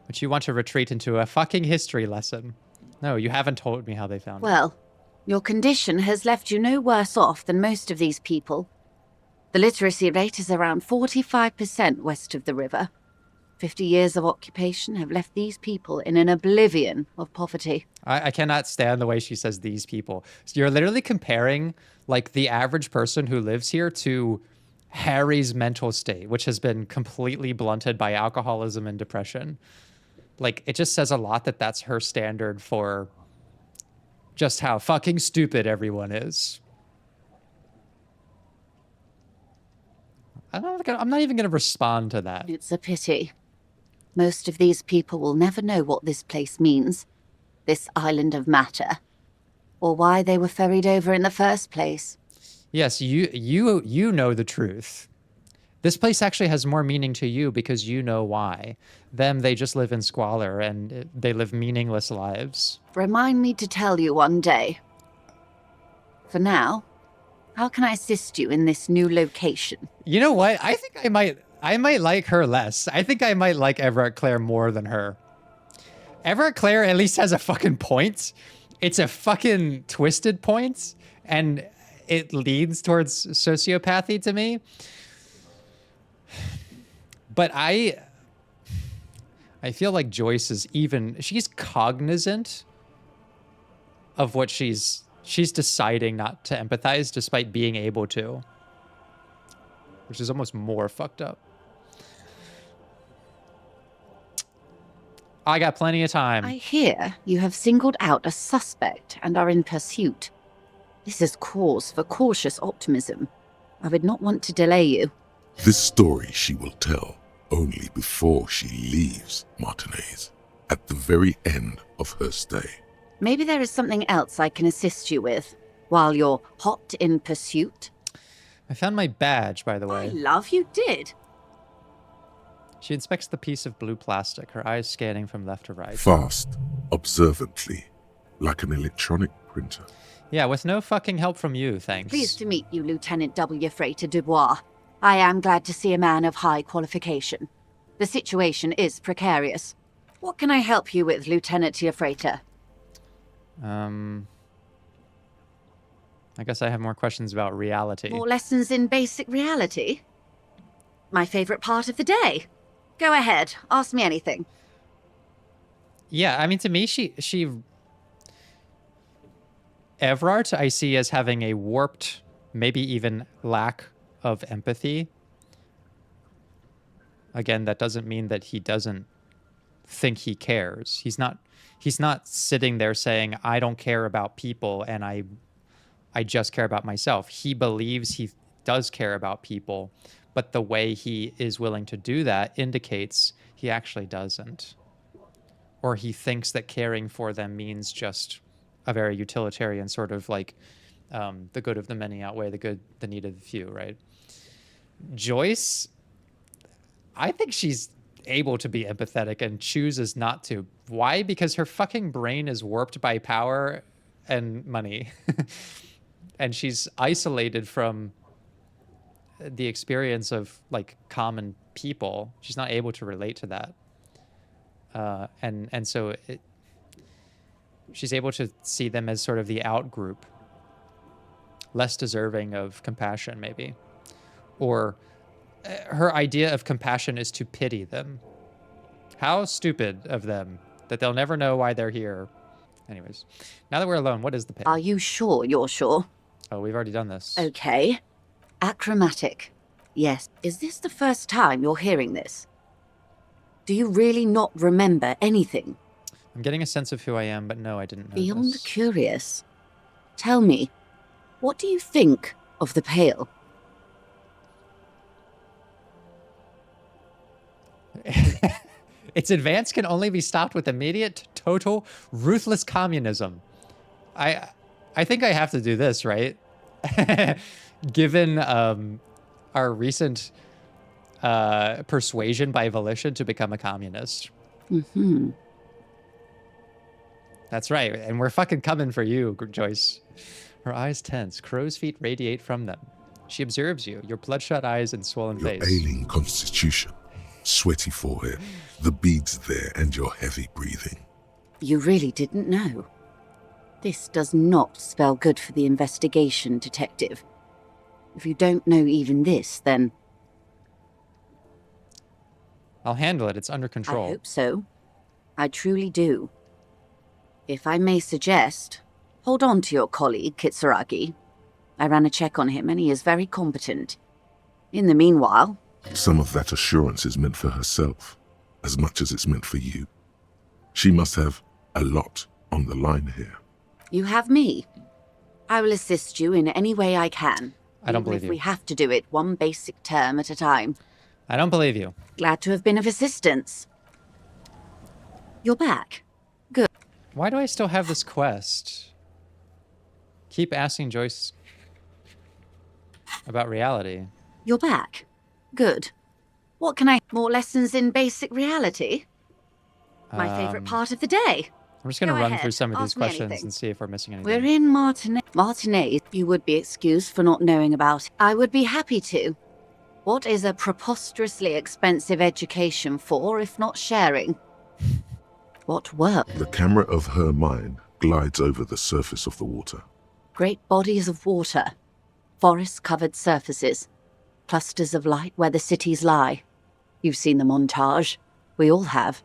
But you want to retreat into a fucking history lesson. No, you haven't told me how they found it. Well, your condition has left you no worse off than most of these people. The literacy rate is around 45% west of the river. 50 years of occupation have left these people in an oblivion of poverty. I cannot stand the way she says these people. So you're literally comparing like the average person who lives here to Harry's mental state, which has been completely blunted by alcoholism and depression. Like, it just says a lot that that's her standard for just how fucking stupid everyone is. I'm not even going to respond to that. It's a pity. Most of these people will never know what this place means, this island of matter, or why they were ferried over in the first place. Yes, you know the truth. This place actually has more meaning to you because you know why. Them, they just live in squalor and they live meaningless lives. Remind me to tell you one day. For now, how can I assist you in this new location? You know what? I think I might like her less. I think I might like Evrart Claire more than her. Evrart Claire at least has a fucking point. It's a fucking twisted point, and it leads towards sociopathy to me. But I feel like Joyce is she's cognizant of what she's deciding not to empathize despite being able to, which is almost more fucked up. I got plenty of time. I hear you have singled out a suspect and are in pursuit. This is cause for cautious optimism. I would not want to delay you. This story she will tell only before she leaves Martinez, at the very end of her stay. Maybe there is something else I can assist you with, while you're hot in pursuit. I found my badge, by the way. I love you did. She inspects the piece of blue plastic, her eyes scanning from left to right. Fast, observantly, like an electronic printer. Yeah, with no fucking help from you, thanks. Pleased to meet you, Lieutenant W. Frater Dubois. I am glad to see a man of high qualification. The situation is precarious. What can I help you with, Lieutenant Evrart? I guess I have more questions about reality. More lessons in basic reality? My favorite part of the day. Go ahead, ask me anything. Yeah, I mean, to me, she Evrart I see as having a warped, maybe even lack of empathy. Again, that doesn't mean that he doesn't think he cares. He's not sitting there saying, I don't care about people and I just care about myself. He believes he does care about people, but the way he is willing to do that indicates he actually doesn't. Or he thinks that caring for them means just a very utilitarian sort of like the good of the many outweigh the need of the few, right? Joyce, I think she's able to be empathetic and chooses not to. Why? Because her fucking brain is warped by power and money. And she's isolated from the experience of like common people. She's not able to relate to that. And so she's able to see them as sort of the out group, less deserving of compassion, maybe. Or her idea of compassion is to pity them. How stupid of them that they'll never know why they're here. Anyways, now that we're alone, what is the pay? Are you sure you're sure? Oh, we've already done this. Okay. Achromatic. Yes. Is this the first time you're hearing this? Do you really not remember anything? I'm getting a sense of who I am, but no, I didn't know Beyond this. curious. Tell me, what do you think of the Pale? Its advance can only be stopped with immediate, total, ruthless communism. I think I have to do this, right? Given our recent persuasion by volition to become a communist. Mm-hmm. That's right, and we're fucking coming for you, Joyce. Her eyes tense, crow's feet radiate from them. She observes you, your bloodshot eyes and swollen Your face. ailing constitution, sweaty forehead, the beads there, and your heavy breathing. You really didn't know. This does not spell good for the investigation, Detective. If you don't know even this, then... I'll handle it, it's under control. I hope so. I truly do. If I may suggest, hold on to your colleague, Kitsuragi. I ran a check on him and he is very competent. In the meanwhile... Some of that assurance is meant for herself, as much as it's meant for you. She must have a lot on the line here. You have me. I will assist you in any way I can. I don't even believe if you. we have to do it one basic term at a time. I don't believe you. Glad to have been of assistance. You're back. Good. Why do I still have this quest? Keep asking Joyce about reality. You're back. Good. What can I... More lessons in basic reality? My favorite part of the day. I'm just going to Go run ahead, through some of these ask me questions anything. and see if we're missing anything. We're in Martinez. Martinez, you would be excused for not knowing about it. I would be happy to. What is a preposterously expensive education for, if not sharing? What work? The camera of her mind glides over the surface of the water. Great bodies of water. Forest-covered surfaces. Clusters of light where the cities lie. You've seen the montage. We all have.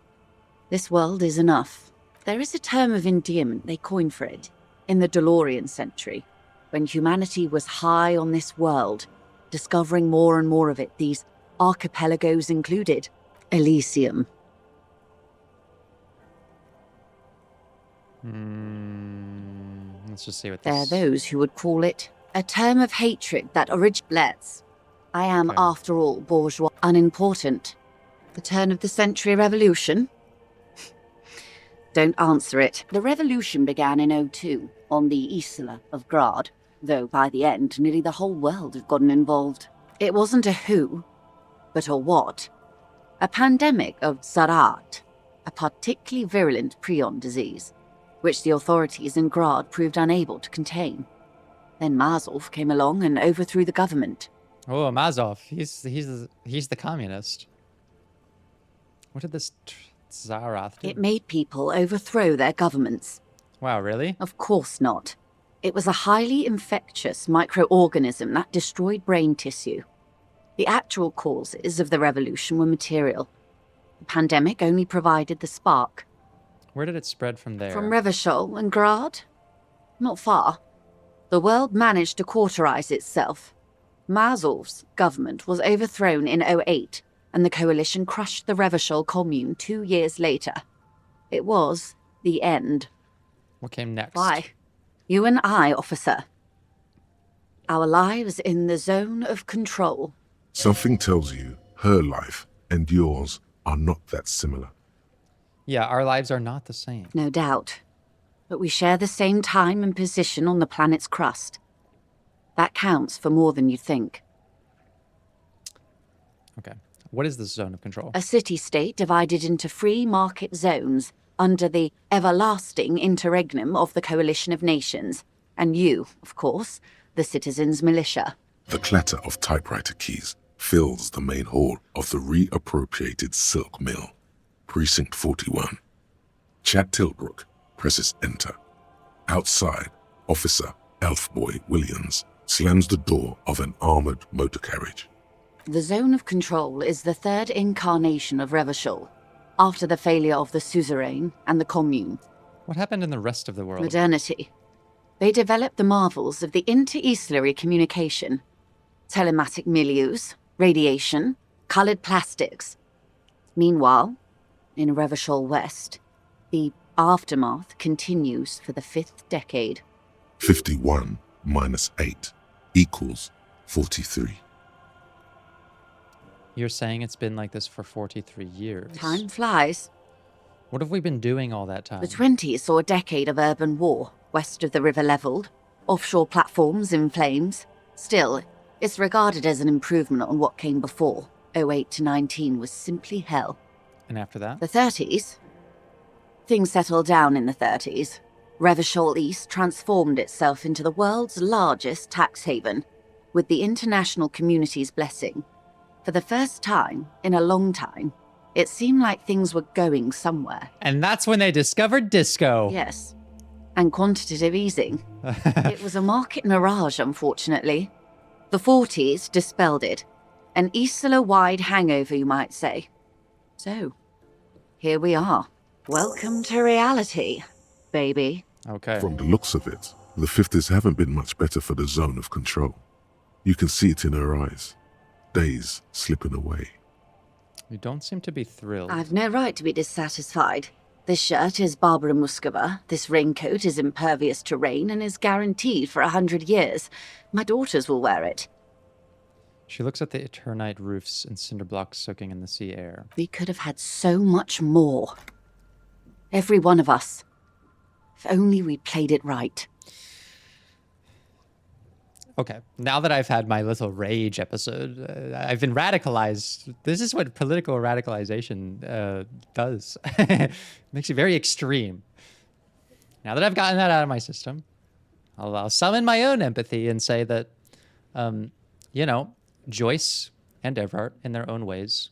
This world is enough. There is a term of endearment they coined for it, in the DeLorean century, when humanity was high on this world, discovering more and more of it, these archipelagos included. Elysium. Let's just see what There are this... those who would call it a term of hatred that originates. I am, Okay. after all, bourgeois, unimportant. The turn of the century revolution? Don't answer it. The revolution began in 02 on the Isla of Grad, though by the end, nearly the whole world had gotten involved. It wasn't a who, but a what. A pandemic of Zarat, a particularly virulent prion disease, which the authorities in Grad proved unable to contain. Then Mazov came along and overthrew the government. Oh, Mazov. He's the communist. What did this Zarath do? It made people overthrow their governments. Wow, really? Of course not. It was a highly infectious microorganism that destroyed brain tissue. The actual causes of the revolution were material. The pandemic only provided the spark. Where did it spread from there? From Revachol and Grad? Not far. The world managed to cauterize itself. Mazov's government was overthrown in 08, and the coalition crushed the Revachol commune 2 years later. It was the end. What came next? Why? You and I, officer. Our lives in the zone of control. Something tells you her life and yours are not that similar. Yeah, our lives are not the same. No doubt. But we share the same time and position on the planet's crust. That counts for more than you think. Okay. What is this zone of control? A city-state divided into free market zones under the everlasting interregnum of the Coalition of Nations. And you, of course, the citizens' militia. The clatter of typewriter keys fills the main hall of the reappropriated silk mill. Precinct 41. Chad Tilbrook presses enter. Outside, Officer Elfboy Williams slams the door of an armored motor carriage. The zone of control is the third incarnation of Revachol, after the failure of the suzerain and the commune. What happened in the rest of the world? Modernity. They developed the marvels of the inter-eastlery communication. Telematic milieus, radiation, colored plastics. Meanwhile, in Revachol West, the aftermath continues for the 5th decade. 51 minus 8 equals 43. You're saying it's been like this for 43 years. Time flies. What have we been doing all that time? The 20s saw a decade of urban war, west of the river leveled, offshore platforms in flames. Still, it's regarded as an improvement on what came before. 08 to 19 was simply hell. And after that? The 30s? Things settled down in the 30s. Revachol East transformed itself into the world's largest tax haven, with the international community's blessing. For the first time in a long time, it seemed like things were going somewhere. And that's when they discovered disco. Yes. And quantitative easing. It was a market mirage, unfortunately. The 40s dispelled it. An Isola-wide hangover, you might say. So, here we are. Welcome to reality, baby. Okay. From the looks of it, the 50s haven't been much better for the zone of control. You can see it in her eyes. Days slipping away. You don't seem to be thrilled. I've no right to be dissatisfied. This shirt is Barbara Muscova. This raincoat is impervious to rain and is guaranteed for 100 years. My daughters will wear it. She looks at the Eternite roofs and cinder blocks soaking in the sea air. We could have had so much more. Every one of us. If only we played it right. Okay, now that I've had my little rage episode, I've been radicalized. This is what political radicalization does. Makes you very extreme. Now that I've gotten that out of my system, I'll summon my own empathy and say that, you know, Joyce and Evrart, in their own ways,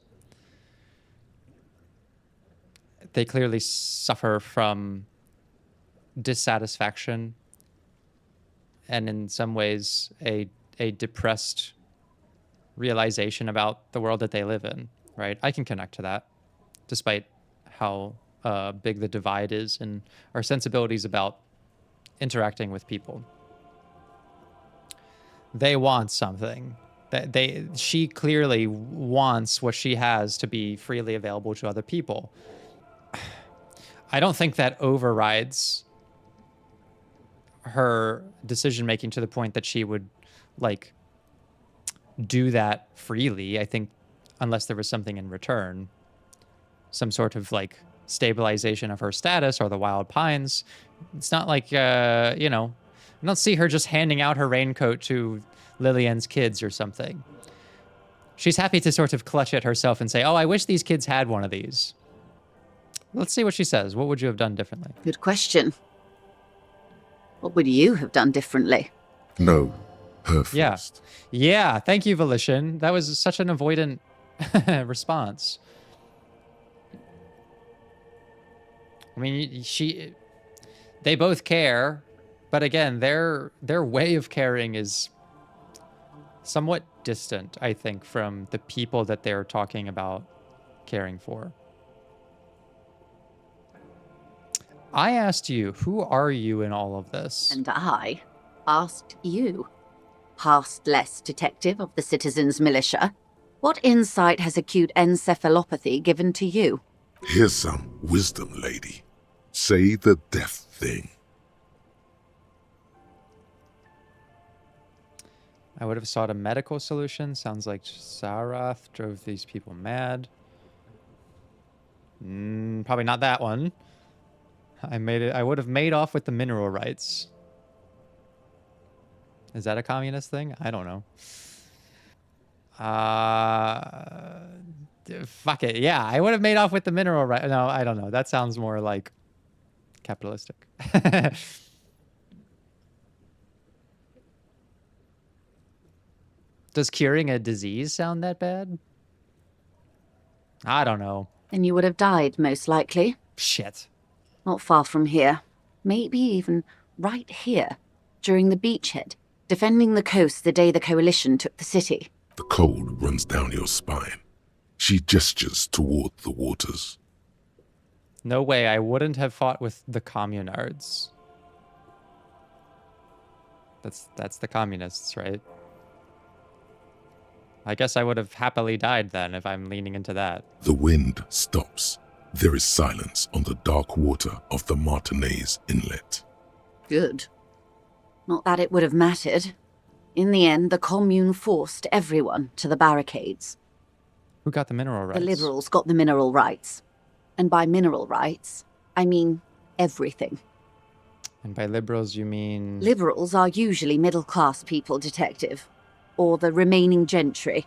they clearly suffer from dissatisfaction and in some ways a depressed realization about the world that they live in, right? I can connect to that, despite how big the divide is in our sensibilities about interacting with people. They want something. She clearly wants what she has to be freely available to other people. I don't think that overrides her decision making to the point that she would like do that freely. I think unless there was something in return, some sort of like stabilization of her status or the Wild Pines. It's not like, you know, I don't see her just handing out her raincoat to Lillian's kids or something. She's happy to sort of clutch it herself and say, oh, I wish these kids had one of these. Let's see what she says. What would you have done differently? Good question. What would you have done differently? No, Her Yeah. first. Yeah, thank you, Volition. That was such an avoidant response. I mean, they both care, but again, their way of caring is somewhat distant, I think, from the people that they're talking about caring for. I asked you, who are you in all of this? And I asked you, past-less detective of the Citizens Militia, what insight has acute encephalopathy given to you? Here's some wisdom, lady. Say the death thing. I would have sought a medical solution. Sounds like Sarath drove these people mad. Probably not that one. I would have made off with the mineral rights. Is that a communist thing? I don't know. Fuck it. Yeah, I would have made off with the mineral rights. No, I don't know. That sounds more like capitalistic. Does curing a disease sound that bad? I don't know. Then you would have died, most likely. Shit. Not far from here. Maybe even right here, during the beachhead, defending the coast the day the Coalition took the city. The cold runs down your spine. She gestures toward the waters. No way, I wouldn't have fought with the communards. That's the communists, right? I guess I would have happily died then if I'm leaning into that. The wind stops. There is silence on the dark water of the Martinez Inlet. Good. Not that it would have mattered. In the end, the commune forced everyone to the barricades. Who got the mineral rights? The liberals got the mineral rights. And by mineral rights, I mean everything. And by liberals, you mean... Liberals are usually middle-class people, Detective. Or the remaining gentry.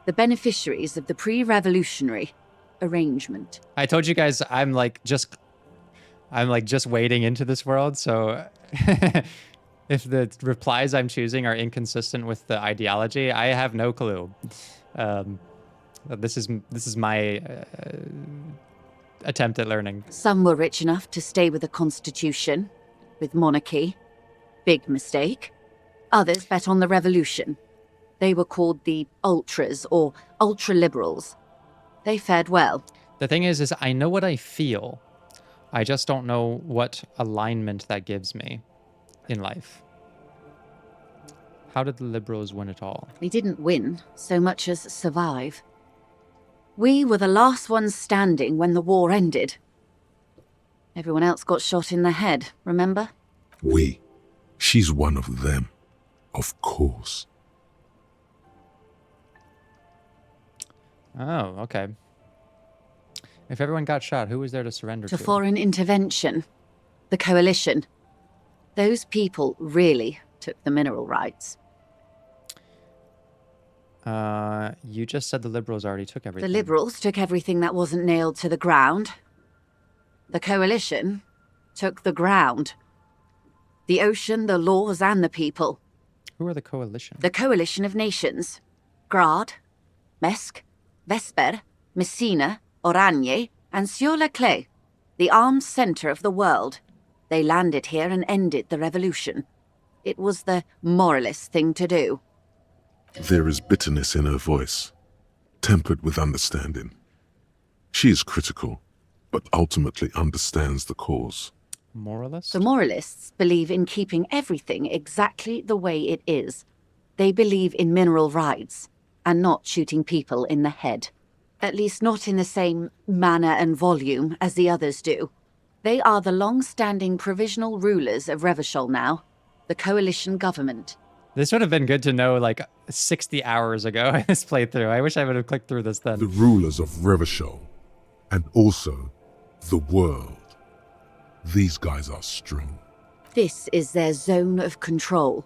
The beneficiaries of the pre-revolutionary arrangement. I told you guys I'm like just wading into this world, so if the replies I'm choosing are inconsistent with the ideology, I have no clue. This is my attempt at learning. Some were rich enough to stay with the Constitution, with monarchy. Big mistake. Others bet on the revolution. They were called the ultras or ultra-liberals. They fared well. The thing is I know what I feel. I just don't know what alignment that gives me in life. How did the liberals win it all? We didn't win so much as survive. We were the last ones standing when the war ended. Everyone else got shot in the head, remember? We. She's one of them. Of course. Oh, okay. If everyone got shot, who was there to surrender to? To foreign intervention. The Coalition. Those people really took the mineral rights. You just said the liberals already took everything. The liberals took everything that wasn't nailed to the ground. The Coalition took the ground. The ocean, the laws, and the people. Who are the Coalition? The Coalition of Nations. Grad, Mesk, Vesper, Messina, Oranje, and Sur-le-Clay, the armed center of the world. They landed here and ended the revolution. It was the moralist thing to do. There is bitterness in her voice, tempered with understanding. She is critical, but ultimately understands the cause. Moralist? The moralists believe in keeping everything exactly the way it is. They believe in mineral rights, and not shooting people in the head. At least not in the same manner and volume as the others do. They are the long-standing provisional rulers of Revachol now, the coalition government. This would have been good to know like 60 hours ago in this playthrough. I wish I would have clicked through this then. The rulers of Revachol, and also the world. These guys are strong. This is their zone of control.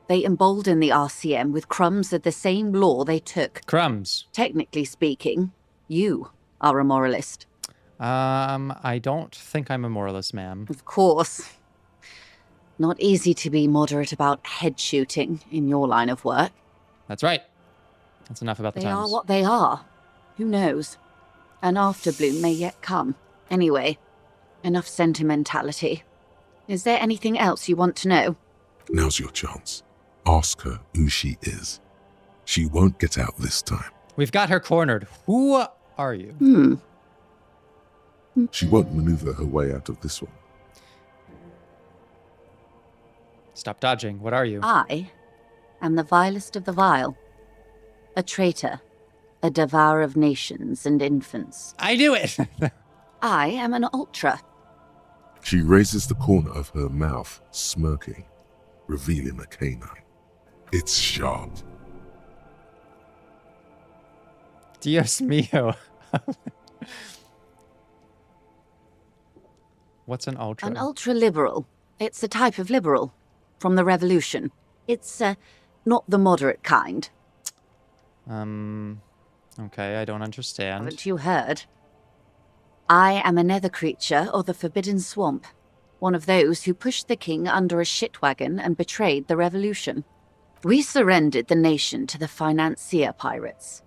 They embolden the RCM with crumbs of the same law they took. Crumbs. Technically speaking, you are a moralist. I don't think I'm a moralist, ma'am. Of course. Not easy to be moderate about head shooting in your line of work. That's right. That's enough about the They times. are what they are. Who knows? An afterbloom may yet come. Anyway, enough sentimentality. Is there anything else you want to know? Now's your chance. Ask her who she is. She won't get out this time. We've got her cornered. Who are you? She won't maneuver her way out of this one. Stop dodging. What are you? I am the vilest of the vile. A traitor. A devourer of nations and infants. I knew it! I am an ultra. She raises the corner of her mouth, smirking, revealing a canine. It's sharp. Dios mío. What's an ultra? An ultra-liberal. It's a type of liberal. From the revolution. It's, not the moderate kind. Okay, I don't understand. Haven't you heard? I am a nether creature of the Forbidden Swamp. One of those who pushed the king under a shitwagon and betrayed the revolution. We surrendered the nation to the financier pirates.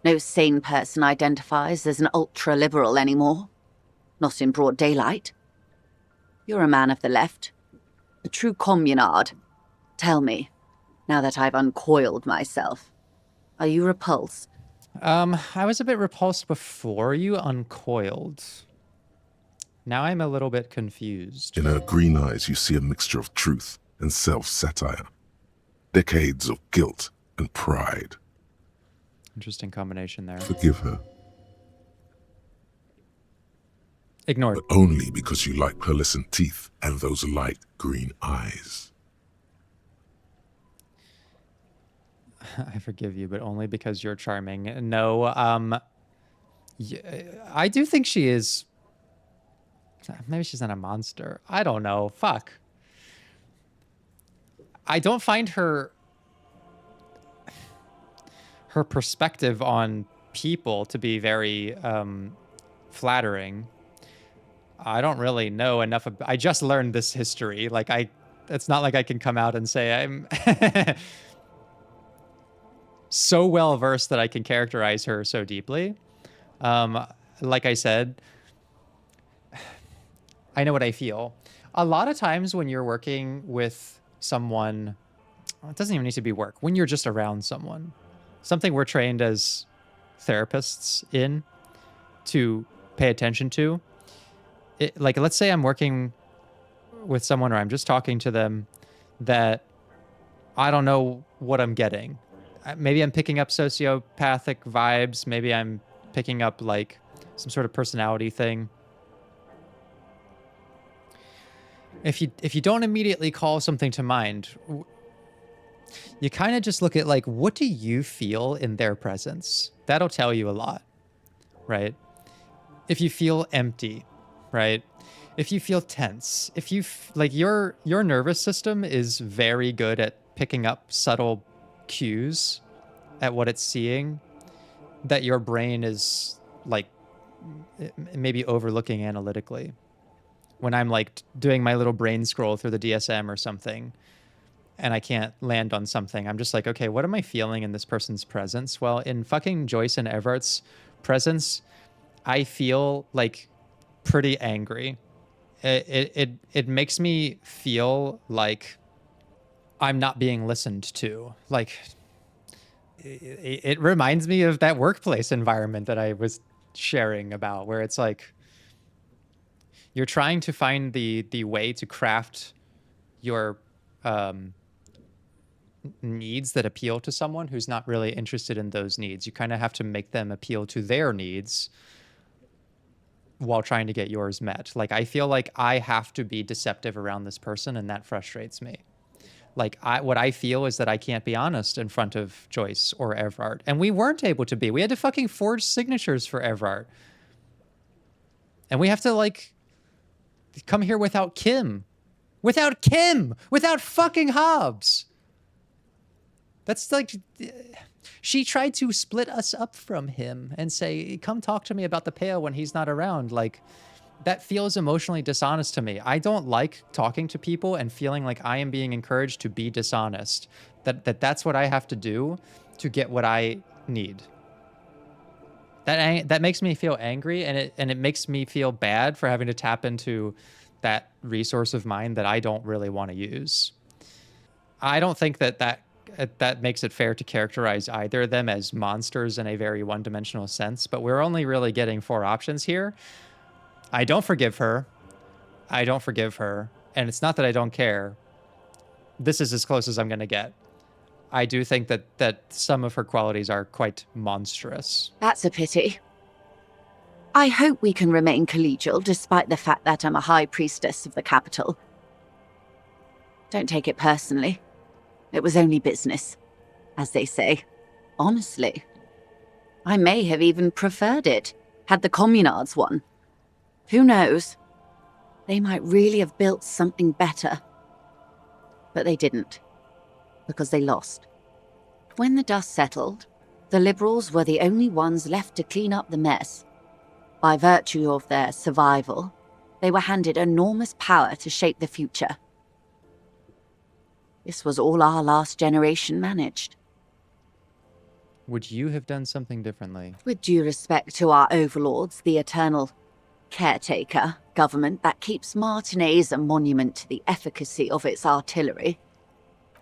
No sane person identifies as an ultra-liberal anymore. Not in broad daylight. You're a man of the left. A true communard. Tell me, now that I've uncoiled myself, are you repulsed? I was a bit repulsed before you uncoiled. Now I'm a little bit confused. In her green eyes, you see a mixture of truth and self-satire. Decades of guilt and pride. Interesting combination there. Forgive her, Ignored. but only because you like pearlescent teeth and those light green eyes. I forgive you, but only because you're charming. No, I do think she is... Maybe she's not a monster. I don't know. Fuck. I don't find her perspective on people to be very flattering. I don't really know enough. I just learned this history. Like, it's not like I can come out and say I'm so well versed that I can characterize her so deeply. Like I said, I know what I feel. A lot of times when you're working with someone, it doesn't even need to be work. When you're just around someone, something we're trained as therapists in to pay attention to. Like, let's say I'm working with someone or I'm just talking to them that I don't know what I'm getting. Maybe I'm picking up sociopathic vibes. Maybe I'm picking up like some sort of personality thing. If you don't immediately call something to mind, you kind of just look at like, what do you feel in their presence? That'll tell you a lot, right? If you feel empty, right? If you feel tense, if you like your nervous system is very good at picking up subtle cues at what it's seeing that your brain is like maybe overlooking analytically. When I'm like doing my little brain scroll through the DSM or something and I can't land on something, I'm just like, okay, what am I feeling in this person's presence? Well, in fucking Joyce and Evrat's presence, I feel like pretty angry. It makes me feel like I'm not being listened to. Like, it reminds me of that workplace environment that I was sharing about, where it's like you're trying to find the way to craft your needs that appeal to someone who's not really interested in those needs. You kind of have to make them appeal to their needs while trying to get yours met. Like, I feel like I have to be deceptive around this person, and that frustrates me. Like, what I feel is that I can't be honest in front of Joyce or Evrart. And we weren't able to be. We had to fucking forge signatures for Evrart. And we have to, like, come here without Kim. Without Kim! Without fucking Hobbs! That's like... She tried to split us up from him and say, come talk to me about the Pale when he's not around. Like, that feels emotionally dishonest to me. I don't like talking to people and feeling like I am being encouraged to be dishonest. That's what I have to do to get what I need. That makes me feel angry, and it makes me feel bad for having to tap into that resource of mine that I don't really want to use. I don't think that makes it fair to characterize either of them as monsters in a very one-dimensional sense, but we're only really getting 4 options here. I don't forgive her. I don't forgive her. And it's not that I don't care. This is as close as I'm going to get. I do think that some of her qualities are quite monstrous. That's a pity. I hope we can remain collegial despite the fact that I'm a high priestess of the capital. Don't take it personally. It was only business, as they say. Honestly. I may have even preferred it, had the communards won. Who knows? They might really have built something better. But they didn't. Because they lost. When the dust settled, the Liberals were the only ones left to clean up the mess. By virtue of their survival, they were handed enormous power to shape the future. This was all our last generation managed. Would you have done something differently? With due respect to our overlords, the eternal caretaker government that keeps Martinez a monument to the efficacy of its artillery.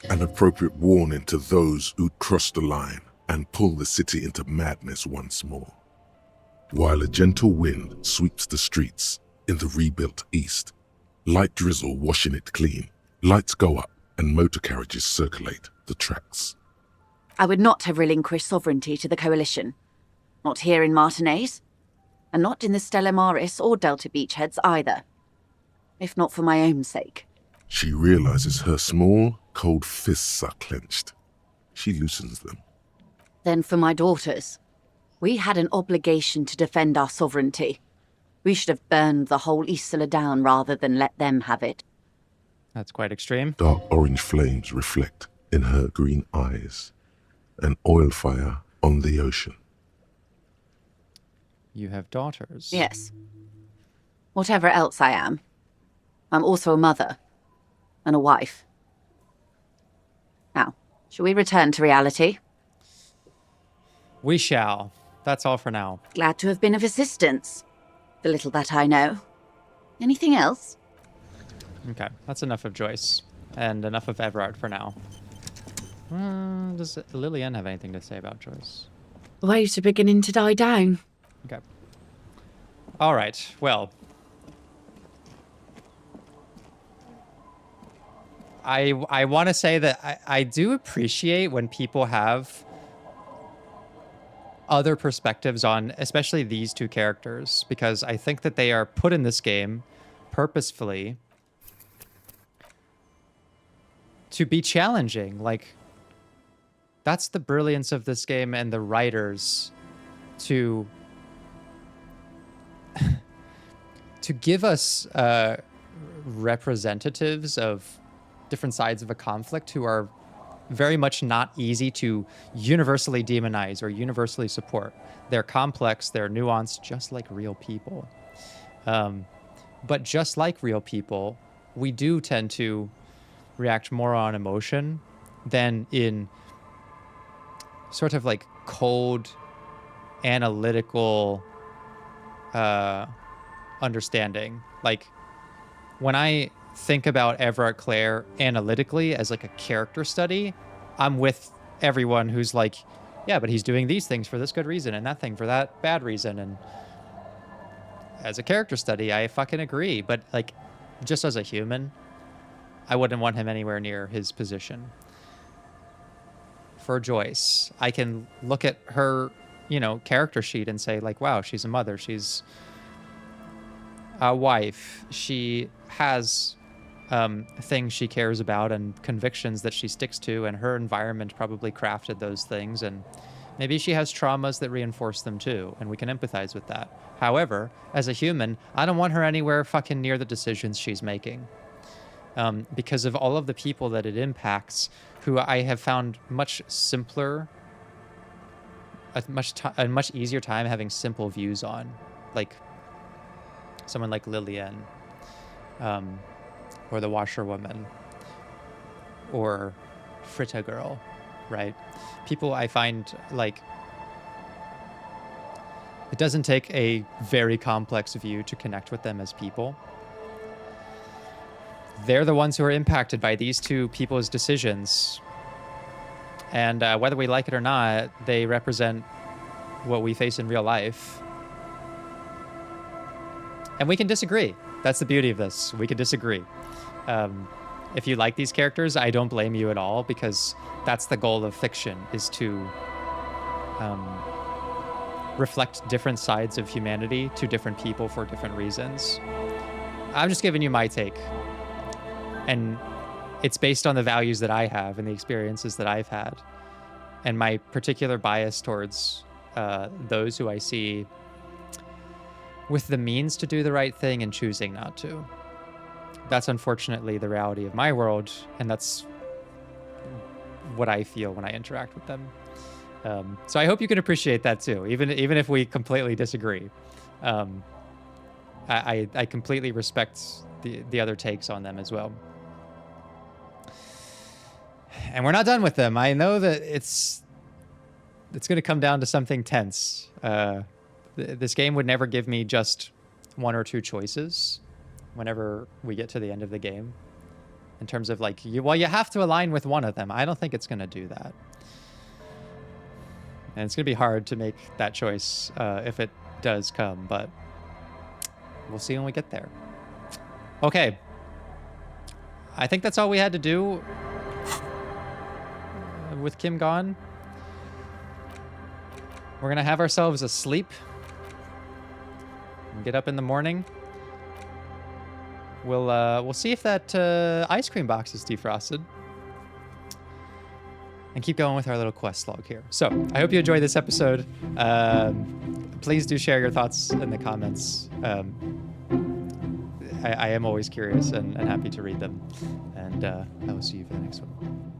An appropriate warning to those who cross the line and pull the city into madness once more. While a gentle wind sweeps the streets in the rebuilt east, light drizzle washing it clean, lights go up and motor carriages circulate the tracks. I would not have relinquished sovereignty to the Coalition. Not here in Martinez, and not in the Stella Maris or Delta Beachheads either. If not for my own sake. She realizes her small, cold fists are clenched. She loosens them. Then for my daughters. We had an obligation to defend our sovereignty. We should have burned the whole Isola down rather than let them have it. That's quite extreme. Dark orange flames reflect in her green eyes. An oil fire on the ocean. You have daughters. Yes. Whatever else I am, I'm also a mother. And a wife. Now, shall we return to reality? We shall. That's all for now. Glad to have been of assistance. The little that I know. Anything else? Okay, that's enough of Joyce. And enough of Evrart for now. Does Lillian have anything to say about Joyce? Waves are beginning to die down. Okay. All right, well. I want to say that I do appreciate when people have other perspectives on especially these 2 characters, because I think that they are put in this game purposefully to be challenging. Like, that's the brilliance of this game and the writers to give us representatives of different sides of a conflict who are very much not easy to universally demonize or universally support. They're complex, they're nuanced, just like real people. But just like real people, we do tend to react more on emotion than in sort of like cold, analytical understanding. Like, when I think about Evrart Clare analytically as like a character study, I'm with everyone who's like, yeah, but he's doing these things for this good reason and that thing for that bad reason. And as a character study, I fucking agree. But like, just as a human, I wouldn't want him anywhere near his position. For Joyce, I can look at her, character sheet and say like, wow, she's a mother. She's a wife. She has things she cares about and convictions that she sticks to, and her environment probably crafted those things, and maybe she has traumas that reinforce them too, and we can empathize with that. However, as a human, I don't want her anywhere fucking near the decisions she's making, because of all of the people that it impacts, who I have found much simpler, a much easier time having simple views on. Like, someone like Lillian, or the washerwoman, or Fritta Girl, right? People I find like, it doesn't take a very complex view to connect with them as people. They're the ones who are impacted by these two people's decisions. And whether we like it or not, they represent what we face in real life. And we can disagree. That's the beauty of this. We can disagree. If you like these characters, I don't blame you at all, because that's the goal of fiction, is to reflect different sides of humanity to different people for different reasons. I'm just giving you my take. And it's based on the values that I have and the experiences that I've had, and my particular bias towards those who I see with the means to do the right thing and choosing not to. That's unfortunately the reality of my world, and that's what I feel when I interact with them. So I hope you can appreciate that too, even if we completely disagree. I completely respect the other takes on them as well. And we're not done with them. I know that it's going to come down to something tense. This game would never give me just one or two choices whenever we get to the end of the game, in terms of like, you have to align with one of them. I don't think it's going to do that. And it's going to be hard to make that choice if it does come, but we'll see when we get there. Okay. I think that's all we had to do with Kim gone. We're going to have ourselves a sleep and get up in the morning. We'll see if that ice cream box is defrosted, and keep going with our little quest log here. So I hope you enjoyed this episode. Please do share your thoughts in the comments. I am always curious and happy to read them. And I will see you for the next one.